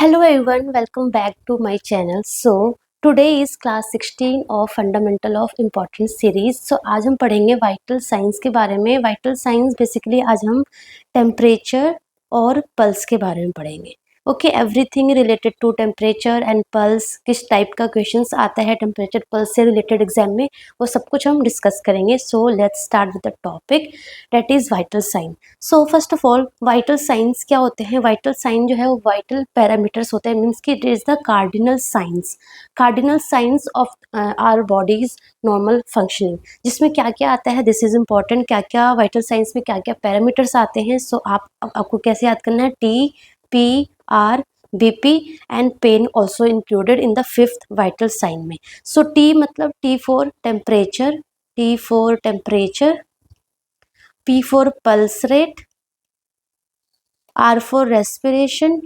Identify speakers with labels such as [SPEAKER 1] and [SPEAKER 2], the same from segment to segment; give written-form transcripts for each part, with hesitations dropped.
[SPEAKER 1] Hello everyone, welcome back to my channel. So today is class 16 of Fundamental of Importance series. So आज हम पढ़ेंगे vital science के बारे में. Vital science basically आज हम टेम्परेचर और पल्स के बारे में पढ़ेंगे. Okay, everything related to temperature and pulse, किस टाइप का क्वेश्चंस आता है टेम्परेचर पल्स से रिलेटेड एग्जाम में, वो सब कुछ हम डिस्कस करेंगे. So let's start with the topic that is vital sign. So first of all vital signs क्या होते हैं? वाइटल साइन जो है वो वाइटल पैरामीटर्स होते हैं, मीन्स कि it is the cardinal signs of our body's normal functioning. जिसमें क्या क्या आता है, दिस इज इम्पॉर्टेंट. क्या क्या वाइटल साइंस में क्या क्या पैरामीटर्स आते हैं. सो आपको कैसे याद करना है? T, P, R, BP and pain also included in the fifth vital sign में. So T मतलब T for temperature, P for pulse rate, R for respiration,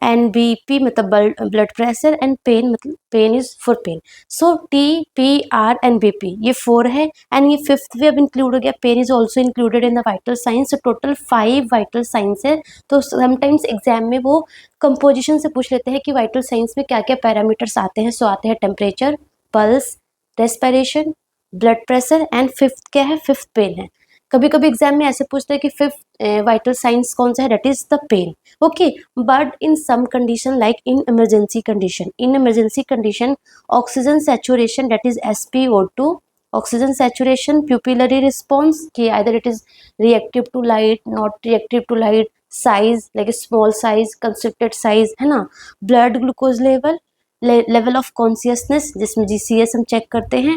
[SPEAKER 1] and BP मतलब blood pressure, and pain मतलब pain is for pain. So T, P, R and BP ये 4 है, and ये fifth भी अब include हो गया. Pain is also included in the vital signs. तो टोटल 5 वाइटल साइंस है. तो समटाइम्स एग्जाम में वो कंपोजिशन से पूछ लेते हैं कि वाइटल साइंस में क्या क्या पैरामीटर्स आते हैं. सो आते हैं temperature, pulse, respiration, blood pressure, and fifth क्या है? फिफ्थ पेन है. कभी कभी एग्जाम में ऐसे पूछते हैं कि फिफ्थ वाइटल साइंस कौन सा है? That is the pain. Okay, but in some condition like in emergency condition oxygen saturation that is SpO2, oxygen saturation, pupillary response कि either it is reactive to light, not reactive to light, size like small size, constricted size है ना, blood glucose level of consciousness जिसमें GCS हम check करते हैं.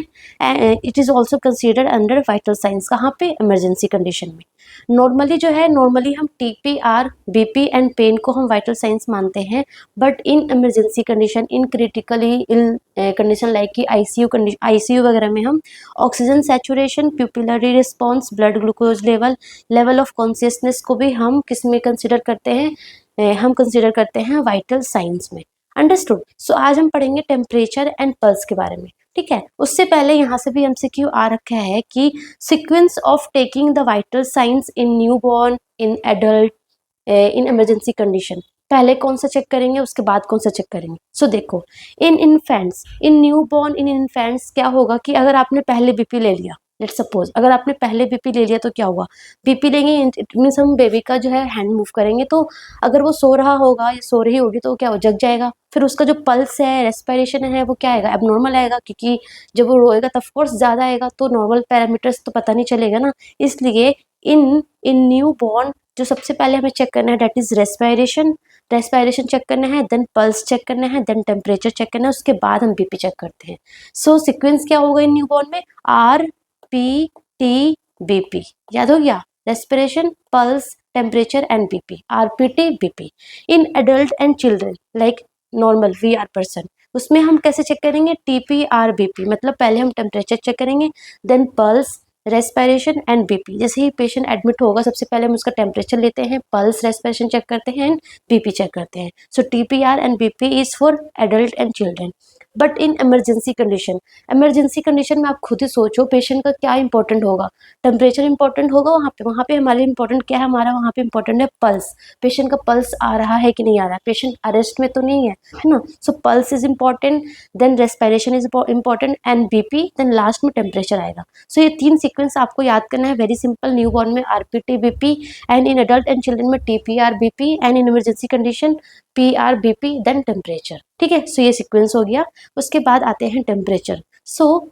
[SPEAKER 1] It is also considered under vital signs. कहाँ पे? Emergency condition में. Normally हम TPR, BP एंड पेन को हम वाइटल साइंस मानते हैं. But in emergency condition, in critically ill condition like कि ICU वगैरह में हम oxygen saturation, pupillary response, blood glucose level of consciousness को भी हम किस में कंसिडर करते हैं? हम कंसिडर करते हैं वाइटल साइंस में. अंडरस्टूड. सो आज हम पढ़ेंगे टेम्परेचर एंड पल्स के बारे में. ठीक है, उससे पहले यहाँ से भी MCQ आ रखा है कि sequence of taking the vital science in newborn, in adult, in emergency condition. पहले कौन सा चेक करेंगे, उसके बाद कौन सा चेक करेंगे. सो देखो, in infants, in newborn, in infants क्या होगा कि अगर आपने पहले BP ले लिया, लेट्स सपोज अगर आपने पहले BP ले लिया तो क्या हुआ? BP लेंगे इट मीन्स हम बेबी का जो है हैंड मूव करेंगे, तो अगर वो सो रहा होगा या सो रही होगी तो क्या हो? जग जाएगा. फिर उसका जो पल्स है, रेस्पिरेशन है, वो क्या आएगा? एबनॉर्मल आएगा, क्योंकि जब वो रोएगा तो ऑफकोर्स ज़्यादा आएगा, तो नॉर्मल पैरामीटर्स तो पता नहीं चलेगा ना. इसलिए इन इन न्यू बॉर्न जो सबसे पहले हमें चेक करना है दैट इज रेस्पिरेशन चेक करना है, देन पल्स चेक करना है, देन टेम्परेचर चेक करना है, उसके बाद हम BP चेक करते हैं. सो सीक्वेंस क्या होगा इन न्यू बॉर्न में? RPT BP. याद हो गया? Respiration, pulse, temperature and BP. RPT BP. In adult and children like normal VR person, उसमें हम कैसे चेक करेंगे? TPR BP. मतलब पहले हम टेम्परेचर चेक करेंगे, then pulse, respiration and BP. जैसे ही पेशेंट एडमिट होगा सबसे पहले हम उसका टेम्परेचर लेते हैं, पल्स, रेस्पिरेशन चेक करते हैं एंड BP चेक करते हैं. सो TPR and BP is for adult and children. But in emergency condition में आप खुद ही सोचो पेशेंट का क्या इंपॉर्टेंट होगा? टेम्परेचर इंपॉर्टेंट होगा वहाँ पे हमारे इंपॉर्टेंट क्या है? हमारा वहाँ पे इंपॉर्टेंट है पल्स. पेशेंट का पल्स आ रहा है कि नहीं आ रहा है? पेशेंट अरेस्ट में तो नहीं है ना. So pulse is important, then respiration is important and BP, then last में टेम्परेचर आएगा. सो ये 3 सीक्वेंस आपको याद करना है. Very simple. न्यू बॉर्न में RPT BP, and in adult and children में TPR BP, and in emergency condition PR BP then temperature. ठीक है, सो ये सीक्वेंस हो गया. उसके बाद आते हैं temperature. So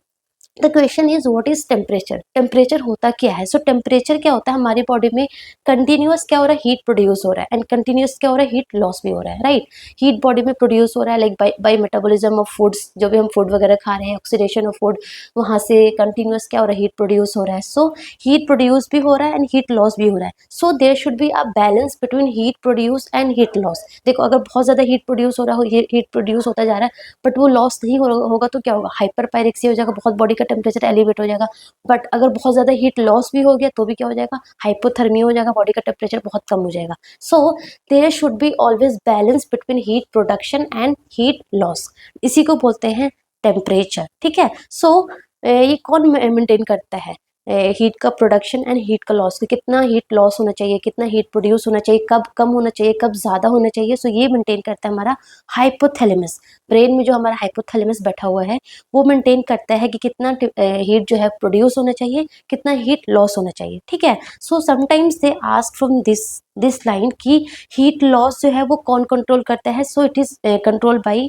[SPEAKER 1] the question is what is temperature. Temperature होता क्या है? सो टेम्परेचर क्या होता है? हमारी बॉडी में कंटिन्यूअस क्या हो रहा है? हीट प्रोड्यूस हो रहा है, एंड कंटिन्यूअस क्या हो रहा है? हीट लॉस भी हो रहा है. राइट, हीट बॉडी में प्रोड्यूस हो रहा है like by metabolism of foods. जो भी हम फूड वगैरह खा रहे हैं, ऑक्सीडेशन ऑफ फूड, वहाँ से कंटिन्यूअस क्या हो रहा है? हीट प्रोड्यूस हो रहा है. सो हीट प्रोड्यूस भी हो रहा है एंड हीट लॉस भी हो रहा है. So there should be a balance between heat produce and heat loss. देखो, अगर बहुत ज़्यादा हीट प्रोड्यूस हो रहा है, हीट प्रोड्यूस होता जा रहा है, बट वो लॉस नहीं होगा तो क्या होगा? हाइपर पायरेक्सिया हो जाएगा, बहुत बॉडी का टेम्परेचर एलिवेट हो जाएगा. बट अगर बहुत ज़्यादा हीट लॉस भी हो गया तो भी क्या हो जाएगा? हाइपोथर्मिया हो जाएगा, बॉडी का टेम्परेचर बहुत कम हो जाएगा. So there should be always balance between heat production and heat loss. इसी को बोलते हैं टेम्परेचर. ठीक है, सो ये कौन मेंटेन करता है? हीट का प्रोडक्शन एंड हीट का लॉस, कितना हीट लॉस होना चाहिए, कितना हीट प्रोड्यूस होना चाहिए, कब कम होना चाहिए, कब ज़्यादा होना चाहिए। सो ये मेंटेन करता है हमारा हाइपोथैलेमस। ब्रेन में जो हमारा हाइपोथैलेमस बैठा हुआ है वो मेंटेन करता है कि कितना हीट जो है प्रोड्यूस होना चाहिए, कितना हीट लॉस होना चाहिए, ठीक है। So sometimes they ask from this line कि हीट लॉस जो है वो कौन कंट्रोल करता है। So it is control by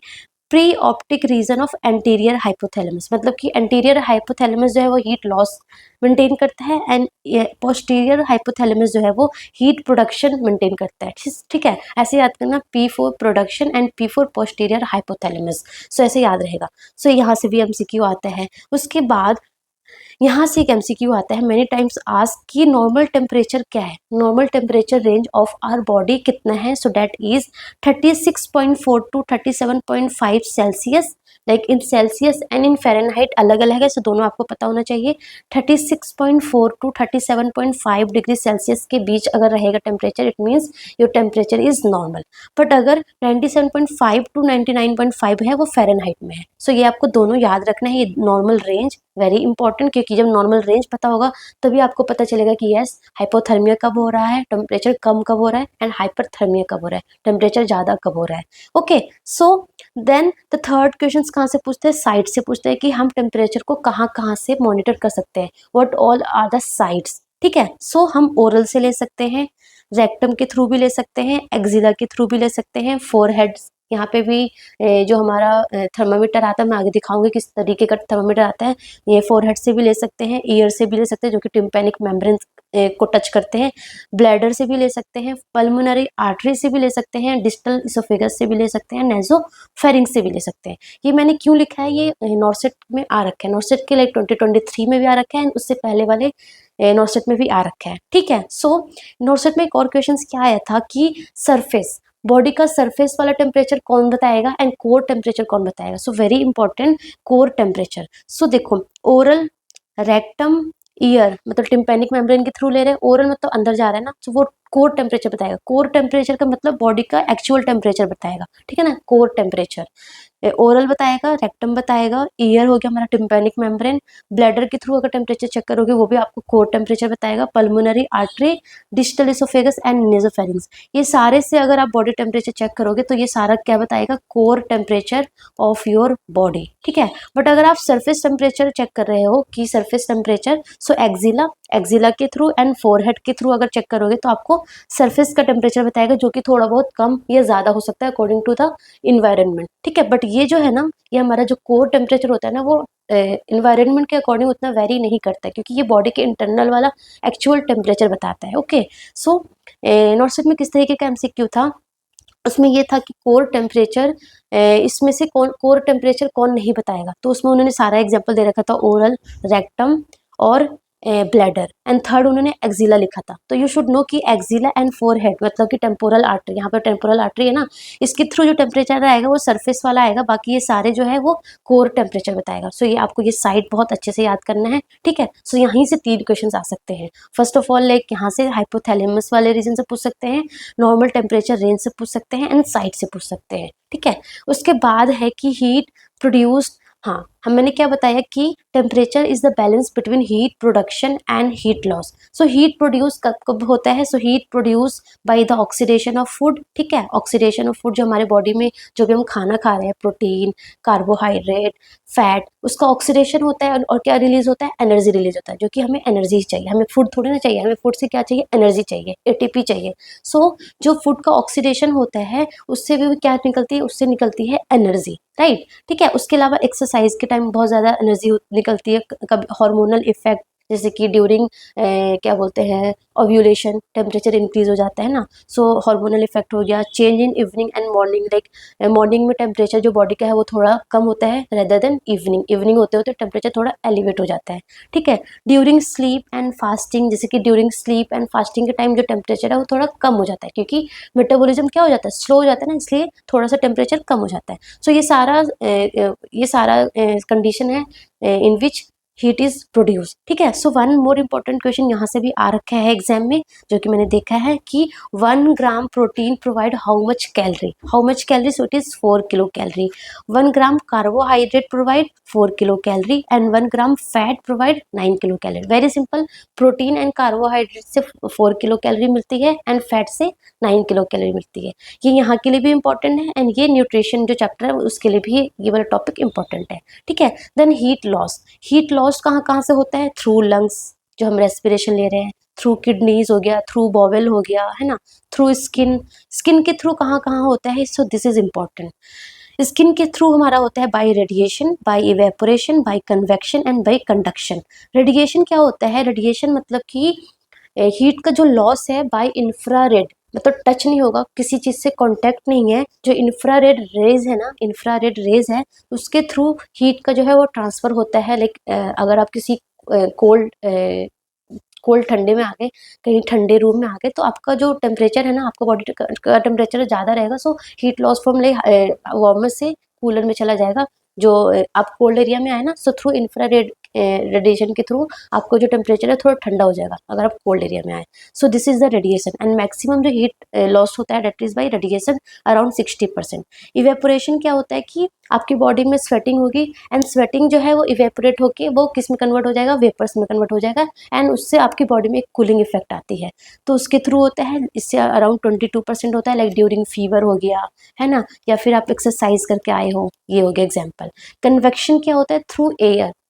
[SPEAKER 1] pre optic region of anterior hypothalamus, मतलब कि एंटीरियर हाइपोथैलेमस जो है वो हीट लॉस मेंटेन करता है एंड पोस्टीरियर हाइपोथैलेमस जो है वो हीट प्रोडक्शन मेंटेन करता है, ठीक है। ऐसे याद करना, P4 production and P4 posterior hypothalamus. So ऐसे याद रहेगा। सो यहाँ से भी MCQ आता है। उसके बाद यहाँ से एक MCQ आता है, मेनी टाइम्स आस्क कि नॉर्मल टेम्परेचर क्या है, normal temperature range of our body कितना है। So that is 36.4 to 37.5 Celsius, like in Celsius and in Fahrenheit अलग अलग है। सो दोनों आपको पता होना चाहिए। 36.4 टू 37.5 डिग्री सेल्सियस के बीच अगर रहेगा temperature, it means your temperature is normal. But अगर 97.5 टू 99.5 है वो फ़ारेनहाइट में है। सो ये आपको दोनों याद रखना है, ये नॉर्मल रेंज वेरी इंपॉर्टेंट, क्योंकि जब नॉर्मल रेंज पता होगा तभी आपको पता चलेगा कि यस हाइपोथर्मिया कब हो रहा है, टेम्परेचर कम कब हो रहा है, एंड हाइपरथर्मिया कब हो रहा है, टेम्परेचर ज़्यादा कब हो रहा है। Okay, so then the third question कहाँ से पूछते हैं, साइट से पूछते हैं कि हम टेम्परेचर को कहाँ कहाँ से मॉनिटर कर सकते हैं, what all are the sites, ठीक है। सो हम ओरल से ले सकते हैं, रेक्टम के थ्रू भी ले सकते हैं, एक्जिला के थ्रू भी ले सकते हैं, फोरहेड, यहाँ पे भी जो हमारा थर्मामीटर आता है, मैं आगे दिखाऊंगी किस तरीके का थर्मामीटर आता है। ये फोरहेड से भी ले सकते हैं, ईयर से भी ले सकते हैं जो कि टिम्पैनिक मेम्ब्रेन को टच करते हैं, ब्लैडर से भी ले सकते हैं, पल्मोनरी आर्टरी से भी ले सकते हैं, डिस्टल इसोफेगस से भी ले सकते हैं, नेजोफेरिंक्स से भी ले सकते हैं। ये मैंने क्यों लिखा है, ये नॉर्सेट में आ रखा है, नॉर्सेट के लाइक 2023 में भी आ रखा है, उससे पहले वाले नॉर्सेट में भी आ रखा है, ठीक है। सो नॉर्सेट में एक और क्वेश्चन क्या आया था कि सरफेस, बॉडी का सरफेस वाला टेम्परेचर कौन बताएगा एंड कोर टेम्परेचर कौन बताएगा। So very important, core temperature. So देखो, ओरल, रेक्टम, ईयर मतलब टिम्पैनिक मेम्ब्रेन के थ्रू ले रहे हैं, ओरल मतलब अंदर जा रहा है ना, तो वो कोर टेम्परेचर बताएगा। कोर टेम्परेचर का मतलब बॉडी का एक्चुअल टेम्परेचर बताएगा, ठीक है ना, कोर टेम्परेचर। ओरल बताएगा, रेक्टम बताएगा, ईयर हो गया हमारा टिम्पैनिक मेम्ब्रेन, ब्लैडर के थ्रू अगर टेम्परेचर चेक करोगे वो भी आपको कोर टेम्परेचर बताएगा, pulmonary artery, distal oesophagus and nasopharynx, ये सारे से अगर आप बॉडी टेम्परेचर चेक करोगे तो ये सारा क्या बताएगा, core temperature of your body, ठीक है। बट अगर आप सरफेस टेम्परेचर चेक कर रहे हो कि सरफेस टेम्परेचर, सो एक्जिला के थ्रू एंड फोरहेड के थ्रू अगर चेक करोगे तो आपको सरफेस का टेम्परेचर बताएगा, जो कि थोड़ा बहुत कम या ज़्यादा हो सकता है अकॉर्डिंग टू द इन्वायरमेंट, ठीक है। बट ये जो है ना, ये हमारा जो कोर टेम्परेचर होता है ना, वो इन्वायरमेंट के अकॉर्डिंग उतना वेरी नहीं करता है, क्योंकि ये बॉडी के इंटरनल वाला एक्चुअल टेम्परेचर बताता है। ओके, सो नॉर्सेट में किस तरीके का MCQ था, उसमें ये था कि कोर टेम्परेचर, इसमें से कौन कोर टेम्परेचर कौन नहीं बताएगा, तो उसमें उन्होंने सारा एग्जाम्पल दे रखा था, ओरल, रेक्टम और ब्लैडर, एंड थर्ड उन्होंने एक्जिला लिखा था। तो यू शुड नो कि एक्जिला एंड फोरहेड मतलब कि टेम्पोरल आर्टरी, यहाँ पर टेम्पोरल आर्टरी है ना, इसके थ्रू जो टेम्परेचर आएगा वो सरफेस वाला आएगा, बाकी ये सारे जो है वो कोर टेम्परेचर बताएगा। सो ये आपको ये साइड बहुत अच्छे से याद करना है, ठीक है। सो यहीं से 3 क्वेश्चन आ सकते हैं। फर्स्ट ऑफ ऑल लाइक यहाँ से हाइपोथैलेमस वाले रीजन से पूछ सकते हैं, नॉर्मल टेम्परेचर रेंज से पूछ सकते हैं, एंड साइड से पूछ सकते हैं, ठीक है। उसके बाद है कि हीट प्रोड्यूस्ड, हाँ हम मैंने क्या बताया कि temperature is the balance between heat production and heat loss. So heat produce कब कब होता है, so heat produce by the oxidation of food, ठीक है। ऑक्सीडेशन ऑफ फूड, जो हमारे बॉडी में जो भी हम खाना खा रहे हैं, प्रोटीन, कार्बोहाइड्रेट, फैट, उसका ऑक्सीडेशन होता है और क्या रिलीज होता है, एनर्जी रिलीज होता है, जो कि हमें एनर्जी चाहिए, हमें फूड थोड़ी ना चाहिए, हमें फूड से क्या चाहिए, एनर्जी चाहिए, ATP चाहिए। सो जो फूड का ऑक्सीडेशन होता है उससे भी क्या निकलती है, उससे निकलती है एनर्जी, राइट, ठीक है। उसके अलावा एक्सरसाइज के टाइम बहुत ज़्यादा एनर्जी निकलती है, कभी हार्मोनल इफेक्ट, जैसे कि ड्यूरिंग क्या बोलते हैं ओव्यूलेशन, टेम्परेचर इंक्रीज हो जाता है ना, सो हार्मोनल इफेक्ट हो गया, change in evening and morning, like morning में टेम्परेचर जो बॉडी का है वो थोड़ा कम होता है रेदर देन इवनिंग, इवनिंग होते होते टेम्परेचर थोड़ा एलिवेट हो जाता है, ठीक है। ड्यूरिंग स्लीप एंड फास्टिंग, जैसे कि ड्यूरिंग स्लीप एंड फास्टिंग के टाइम जो टेम्परेचर है वो थोड़ा कम हो जाता है, क्योंकि मेटाबॉलिज्म क्या हो जाता है, स्लो हो जाता है ना, इसलिए थोड़ा सा टेम्परेचर कम हो जाता है। सो ये सारा कंडीशन है इन विच हीट इज प्रोड्यूस। ठीक है, so one more important question यहाँ से भी आ रखा है एग्जाम में, जो कि मैंने देखा है कि 1 gram protein provide how much calorie, so it is 4 kilo calorie. 1 gram carbohydrate provide 4 kilo calorie and 1 gram fat provide 9 kilo calorie. Very simple, protein and carbohydrate से 4 किलो कैलोरी मिलती है एंड फैट से 9 kilo calorie मिलती है। ये यहाँ के लिए भी इंपॉर्टेंट है एंड ये न्यूट्रिशन जो चैप्टर है उसके लिए भी ये वाला टॉपिक इंपॉर्टेंट है। ठीक है, देन हीट लॉस कहाँ कहाँ से होता है? थ्रू लंग्स, जो हम रेस्पिरेशन ले रहे हैं, थ्रू किडनीज हो गया, थ्रू बॉवेल हो गया, है ना, थ्रू स्किन के थ्रू कहाँ कहाँ होता है? So this is important. Skin के थ्रू हमारा होता है by radiation, by evaporation, by convection and by conduction. Radiation क्या होता है? रेडिएशन मतलब कि हीट का जो लॉस है बाय इंफ्रारेड, मतलब टच नहीं होगा, किसी चीज से कांटेक्ट नहीं है, जो इंफ्रारेड रेज है ना, इंफ्रारेड रेज है, उसके थ्रू हीट का जो है वो ट्रांसफर होता है। लाइक अगर आप किसी कोल्ड ठंडे में आ गए, कहीं ठंडे रूम में आ गए, तो आपका जो टेम्परेचर है ना, आपका बॉडी का टेम्परेचर ज़्यादा रहेगा, so heat loss from like warmer से कूलर में चला जाएगा। जो आप कोल्ड एरिया में आए ना, सो थ्रू इंफ्रारेड रेडिएशन के थ्रू आपको जो टेम्परेचर है थोड़ा ठंडा हो जाएगा अगर आप कोल्ड एरिया में आए। सो this is the radiation and maximum जो हीट लॉस होता है that is by radiation around 60%। Evaporation क्या होता है कि आपकी बॉडी में स्वेटिंग होगी एंड स्वेटिंग जो है वो इवेपोरेट होके वो किस में कन्वर्ट हो जाएगा? वेपर्स में कन्वर्ट हो जाएगा एंड उससे आपकी बॉडी में एक कूलिंग इफेक्ट आती है, तो उसके थ्रू होता है। इससे अराउंड 22% होता है, लाइक ड्यूरिंग फीवर हो गया, है ना, या फिर आप एक्सरसाइज करके आए हो, ये हो गया एग्जाम्पल। कन्वेक्शन क्या होता है?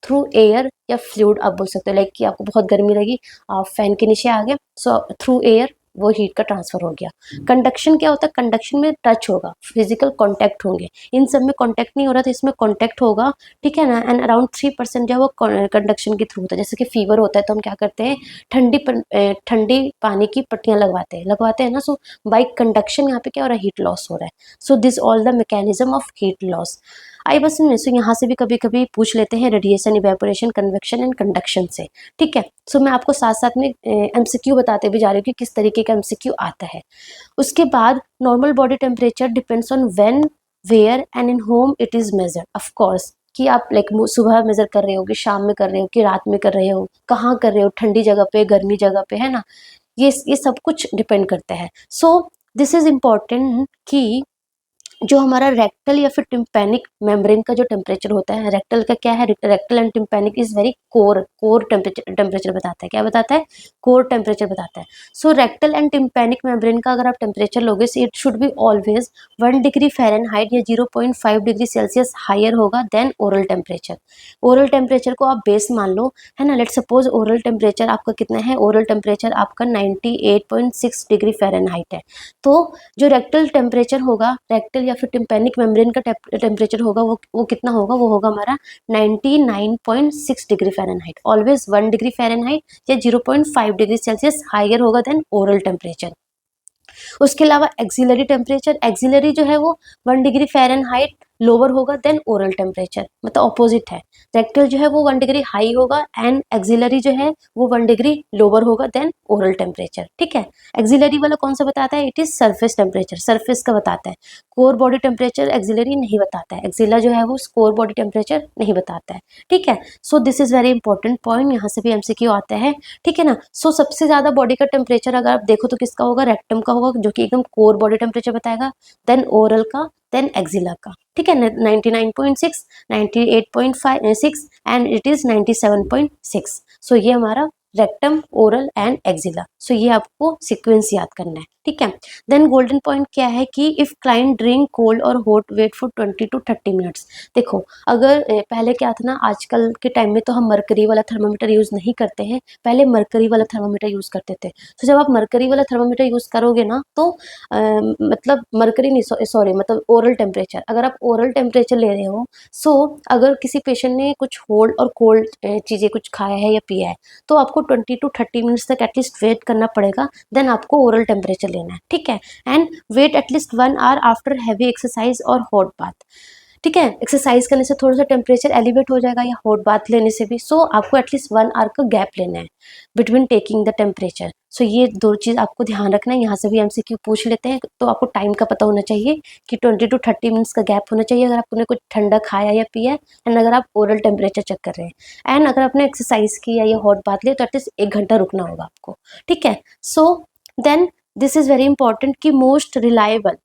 [SPEAKER 1] थ्रू एयर या फ्लूइड आप बोल सकते हो, लाइक कि आपको बहुत गर्मी लगी, आप फैन के नीचे आ गए, सो थ्रू एयर वो हीट का ट्रांसफर हो गया। कंडक्शन क्या होता है? कंडक्शन में टच होगा, फिजिकल कांटेक्ट होंगे, इन सब में कांटेक्ट नहीं हो रहा तो इसमें कांटेक्ट होगा। ठीक है ना, एंड अराउंड 3% जो है वो कंडक्शन के थ्रू होता है। जैसे कि फीवर होता है तो हम क्या करते हैं? ठंडी पानी की पट्टियां लगवाते हैं ना, सो बाई कंडक्शन यहाँ पे क्या हो रहा है? हीट लॉस हो रहा है। So this all the mechanism of heat loss आई बस में। सो यहाँ से भी कभी कभी पूछ लेते हैं radiation, evaporation, convection and conduction से। ठीक है, सो मैं आपको साथ साथ में एमसीक्यू बताते भी जा रही हूँ कि किस तरीके का एमसीक्यू आता है। उसके बाद normal body temperature depends on when, where and in home it is measured. Of course कि आप लाइक सुबह मेजर कर रहे हो कि शाम में कर रहे हो कि रात में कर रहे हो, कहाँ कर रहे हो, ठंडी जगह पे, गर्मी जगह पे, है ना, ये सब कुछ डिपेंड करता है। सो दिस इज इम्पॉर्टेंट कि जो हमारा रेक्टल या फिर टिम्पैनिक मेम्ब्रेन का जो टेम्परेचर होता है, रेक्टल का क्या है? Rectal and tympanic is very core temperature बताता है। क्या बताता है? कोर टेम्परेचर बताता है। So rectal and tympanic membrane का अगर आप टेम्परेचर लोगे, it should be always 1 degree Fahrenheit या 0.5 डिग्री सेल्सियस हायर होगा than oral temperature. Oral temperature को आप बेस मान लो, है ना। लेट सपोज ओरल टेम्परेचर आपका कितना है? ओरल टेम्परेचर आपका 98.6 डिग्री फ़ारेनहाइट है। तो जो रेक्टल टेम्परेचर होगा, रेक्टल या फिर टिम्पैनिक मेम्ब्रेन का टेम्परेचर होगा, वो कितना होगा? वो होगा हमारा 99.6 degree Fahrenheit. Always 1 degree Fahrenheit या 0.5 डिग्री सेल्सियस हायर होगा देन ओरल टेम्परेचर। उसके अलावा एक्सिलरी टेम्परेचर, एक्सिलरी जो है वो 1 डिग्री फ़ारेनहाइट लोअर होगा देन ओरल टेम्परेचर, मतलब ऑपोजिट है। रेक्टल जो है वो 1 डिग्री हाई होगा एंड एक्सिलरी जो है वो 1 डिग्री लोअर होगा देन ओरल टेम्परेचर। ठीक है, एक्सिलरी वाला कौन सा बताता है? It is surface temperature, surface का बताता है। कोर बॉडी टेम्परेचर एक्सिलरी नहीं बताता है, एक्सिला जो है वो कोर बॉडी टेम्परेचर नहीं बताता है। ठीक है, so this is very important point, यहाँ से भी एमसीक्यू आता है। ठीक है ना। सो सबसे ज्यादा बॉडी का टेम्परेचर अगर आप देखो तो किसका होगा? रेक्टम का होगा, जो कि एकदम कोर बॉडी टेम्परेचर बताएगा, देन ओरल का, देन एक्सिला का। ठीक है, 99.6, 98.6 एंड इट इज 97.6। सो ये हमारा रेक्टम, ओरल एंड एक्सिला। सो ये आपको सीक्वेंस याद करना है। ठीक है, देन गोल्डन पॉइंट क्या है कि इफ क्लाइंट ड्रिंक कोल्ड और hot wet for 20 to 30 minutes. देखो, अगर पहले क्या था ना, आजकल के टाइम में तो हम मरकरी वाला थर्मामीटर यूज नहीं करते हैं, पहले मरकरी वाला थर्मामीटर यूज करते थे। तो जब आप मरकरी वाला थर्मामीटर यूज करोगे ना, तो मतलब मरकरी नहीं, सॉरी, मतलब ओरल टेम्परेचर, अगर आप ओरल टेम्परेचर ले रहे हो, सो अगर किसी पेशेंट ने कुछ हॉट और कोल्ड चीज़ें कुछ खाया है या पिया है, तो आपको 20 to 30 मिनट्स तक एटलीस्ट वेट करना पड़ेगा, देन आपको ओरल टेम्परेचर लेना है। ठीक है, and wait at least 1 hour after heavy exercise और हॉट बाथ। ठीक है, एक्सरसाइज करने से थोड़ा सा टेम्परेचर एलिवेट हो जाएगा या हॉट बाथ लेने से भी। सो आपको एटलीस्ट 1 आवर का गैप लेना है बिटवीन टेकिंग द टेम्परेचर। सो ये दो चीज़ आपको ध्यान रखना है। यहाँ से भी एमसीक्यू पूछ लेते हैं, तो आपको टाइम का पता होना चाहिए कि 20 to 30 मिनट्स का गैप होना चाहिए अगर आपने कुछ ठंडा खाया या पिया है, एंड अगर आप ओरल टेम्परेचर चेक कर रहे हैं, एंड अगर आपने एक्सरसाइज किया या हॉट बाथ लिया तो एटलीस्ट 1 घंटा रुकना होगा आपको, ठीक है। So then this is very important कि most reliable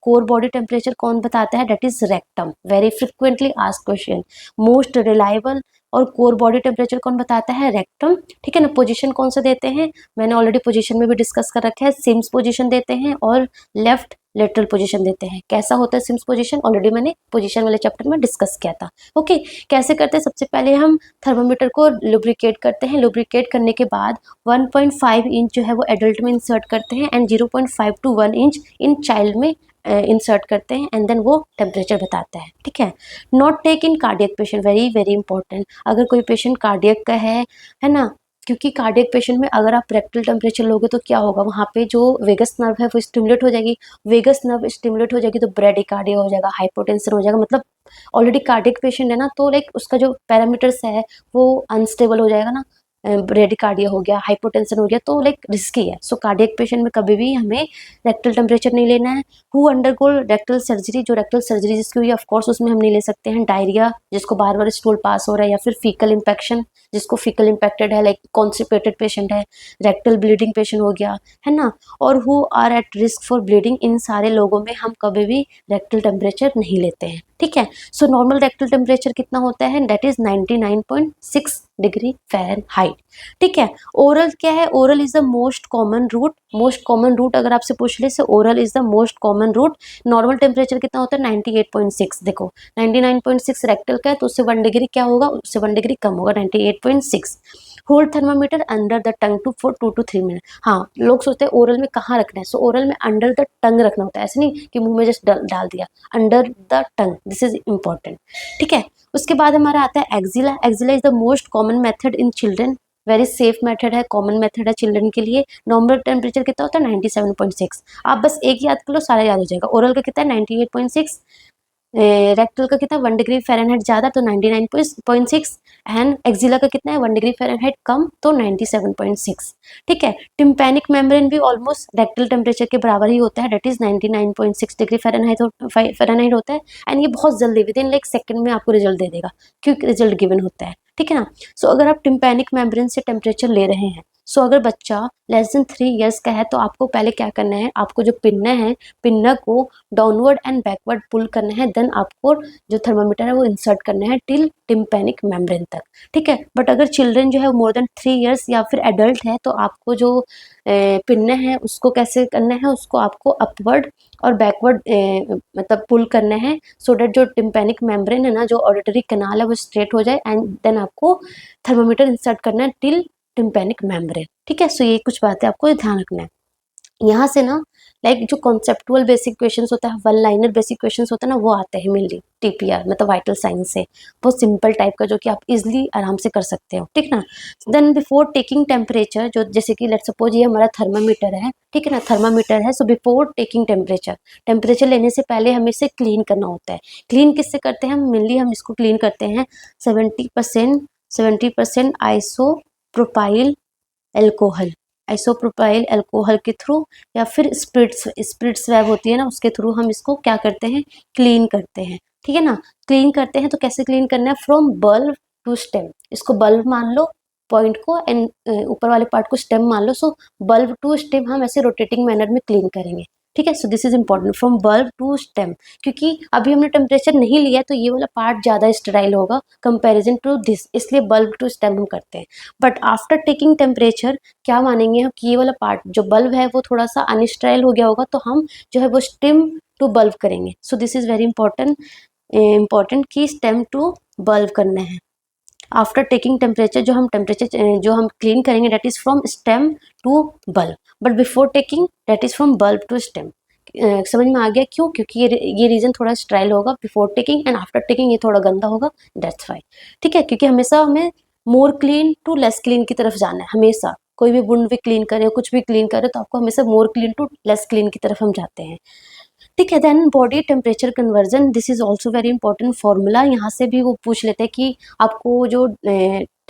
[SPEAKER 1] core body temperature कौन बताता है, that is rectum. Very frequently asked question, most reliable और कोर बॉडी टेम्परेचर कौन बताता है, रेक्टम, ठीक है ना। पोजीशन कौन सा देते हैं, मैंने ऑलरेडी पोजीशन में भी डिस्कस कर रखा है, सिम्स पोजीशन देते हैं और लेफ्ट लेटरल पोजीशन देते हैं। कैसा होता है सिम्स पोजीशन, ऑलरेडी मैंने पोजीशन वाले चैप्टर में डिस्कस किया था। ओके, कैसे करते हैं, सबसे पहले हम थर्मामीटर को लुब्रिकेट करते हैं। लुब्रिकेट करने के बाद 1.5 इंच जो है वो एडल्ट में इंसर्ट करते हैं, and 0.5 to 1 inch in child में इंसर्ट करते हैं, एंड देन वो टेम्परेचर बताता है, ठीक है। Not take in cardiac patient, very very important. अगर कोई पेशेंट कार्डियक का है ना, क्योंकि कार्डियक पेशेंट में अगर आप रेक्टल टेम्परेचर लोगे तो क्या होगा, वहाँ पे जो वेगस नर्व है वो स्टिमुलेट हो जाएगी। वेगस नर्व स्टिमुलेट हो जाएगी तो ब्रेडिकार्डिया हो जाएगा, हाइपोटेंशन हो जाएगा। मतलब ऑलरेडी कार्डियक पेशेंट है ना, तो लाइक उसका जो पैरामीटर्स है वो अनस्टेबल हो जाएगा ना, ब्रेडिकार्डिया हो गया, हाइपोटेंशन हो गया, तो लाइक रिस्की है। सो कार्डियक पेशेंट में कभी भी हमें रेक्टल टेम्परेचर नहीं लेना है। हु अंडरगो रेक्टल सर्जरी, जो रेक्टल सर्जरी जिसकी हुई है ऑफ कोर्स उसमें हम नहीं ले सकते हैं। डायरिया जिसको बार बार स्टूल पास हो रहा है, या फिर फीकल इन्फेक्शन जिसको फीकल इम्पैक्टेड है, लाइक कॉन्स्टिपेटेड पेशेंट है, रेक्टल ब्लीडिंग पेशेंट हो गया, है ना, और who are at risk for bleeding, इन सारे लोगों में हम कभी भी रेक्टल टेम्परेचर नहीं लेते हैं, ठीक है। सो नॉर्मल रेक्टल टेम्परेचर कितना होता है, दैट इज 99.6 डिग्री फ़ारेनहाइट, ठीक है। ओरल क्या है, oral is the most common route. Most common route अगर आपसे पूछ ले से oral is the most common route. Normal temperature कितना होता है, 98.6। देखो 99.6 रेक्टल का है, तो उससे 1 डिग्री क्या होगा, उससे 1 डिग्री कम होगा, 98.6। Hold thermometer under the tongue to for 2 to 3 minute. हाँ, लोग सोचते हैं ओरल में कहाँ रखना है, सो ओरल में अंडर द टंग रखना होता है, ऐसे नहीं कि मुंह में जस्ट डाल दिया, under the tongue, this is important, ठीक है। उसके बाद हमारा आता है axilla. Axilla is the most common method in children, very safe method है, कॉमन मेथड है चिल्ड्रन के लिए। नॉर्मल टेम्परेचर कितना होता है, 97.6। आप बस एक याद कर लो, सारा याद हो जाएगा। ओरल का कितना है, 98.6। रेक्टल का कितना है, 1 डिग्री फ़ारेनहाइट ज़्यादा तो 99.6, एंड एक्जिला का कितना है, 1 डिग्री फ़ारेनहाइट कम तो 97.6, ठीक है। टिम्पैनिक मेम्ब्रेन भी ऑलमोस्ट रेक्टल टेम्परेचर के बराबर ही होता है, डेट इज 99.6 डिग्री फ़ारेनहाइट होता है, एंड ये बहुत जल्दी विद इन लाइक सेकंड में आपको रिजल्ट दे देगा, क्योंकि रिजल्ट गिवन होता है, ठीक है ना। सो अगर आप टिम्पैनिक मेम्ब्रेन से टेम्परेचर ले रहे हैं, सो अगर बच्चा लेस देन 3 ईयर्स का है, तो आपको पहले क्या करना है, आपको जो पिन्ना है, पिन्ना को डाउनवर्ड एंड बैकवर्ड पुल करना है, देन आपको जो थर्मामीटर है वो इंसर्ट करना है टिल टिम्पैनिक मेम्ब्रेन तक, ठीक है। बट अगर चिल्ड्रन जो है मोर देन 3 ईयर्स या फिर एडल्ट है, तो आपको जो पिन्ना है उसको कैसे करना है, उसको आपको अपवर्ड और बैकवर्ड मतलब पुल करना है, सो डेट जो टिम्पैनिक मेम्ब्रेन है ना, जो ऑडिटरी कैनाल है वो स्ट्रेट हो जाए, एंड देन आपको थर्मामीटर इंसर्ट करना है टिल टिम्पैनिक मेम्ब्रेन, ठीक है। सो ये कुछ बातें आपको ध्यान रखना है। यहाँ से ना लाइक जो कॉन्सेप्टुअल बेसिक क्वेश्चंस होता है, वन लाइनर बेसिक क्वेश्चंस होता है ना, वो आते हैं मेनली टीपीआर मतलब वाइटल साइंस से, बहुत सिंपल टाइप का, जो कि आप इजिली आराम से कर सकते हो, ठीक ना। देन बिफोर टेकिंग टेम्परेचर, जो जैसे कि लेट्स सपोज ये हमारा थर्मामीटर है, ठीक है ना, थर्मामीटर है। So before taking temperature, temperature लेने से पहले हमें इसे क्लीन करना होता है। क्लीन किससे करते हैं हम, मेनली हम इसको क्लीन करते हैं 70% आइसोप्रोपाइल एल्कोहल, आइसोप्रोपाइल अल्कोहल के थ्रू, या फिर स्प्रिट स्वैब होती है ना, उसके थ्रू हम इसको क्या करते हैं, क्लीन करते हैं, ठीक है ना। क्लीन करते हैं तो कैसे क्लीन करना है, फ्रॉम बल्ब टू स्टेम। इसको बल्ब मान लो पॉइंट को, एंड ऊपर वाले पार्ट को स्टेम मान लो। सो बल्ब टू स्टेम हम ऐसे रोटेटिंग मैनर में क्लीन करेंगे, ठीक है। So this is important, from bulb to stem, क्योंकि अभी हमने टेम्परेचर नहीं लिया तो ये वाला पार्ट ज़्यादा स्टेराइल होगा कंपेरिजन टू दिस, इसलिए बल्ब टू स्टेम हम करते हैं। बट आफ्टर टेकिंग टेम्परेचर क्या मानेंगे हम, कि ये वाला पार्ट जो बल्ब है वो थोड़ा सा अनस्टेराइल हो गया होगा, तो हम जो है वो स्टेम टू बल्ब करेंगे। So this is very important कि स्टेम टू बल्ब करना है। आफ्टर टेकिंग टेम्परेचर जो हम क्लीन करेंगे, that is from stem to bulb, but before taking that is from bulb to stem. समझ में आ गया क्यों, क्योंकि ये रीजन थोड़ा स्ट्राइल होगा before taking, and after taking ये थोड़ा गंदा होगा, दैट्स वाई, ठीक है। क्योंकि हमेशा हमें मोर क्लीन टू लेस क्लीन की तरफ जाना है, हमेशा कोई भी वुंड भी क्लीन करे, कुछ भी क्लीन करे, तो आपको हमेशा more clean to less clean की तरफ हम जाते हैं, ठीक है। Then body temperature conversion, this is also very important formula. यहाँ से भी वो पूछ लेते हैं कि आपको जो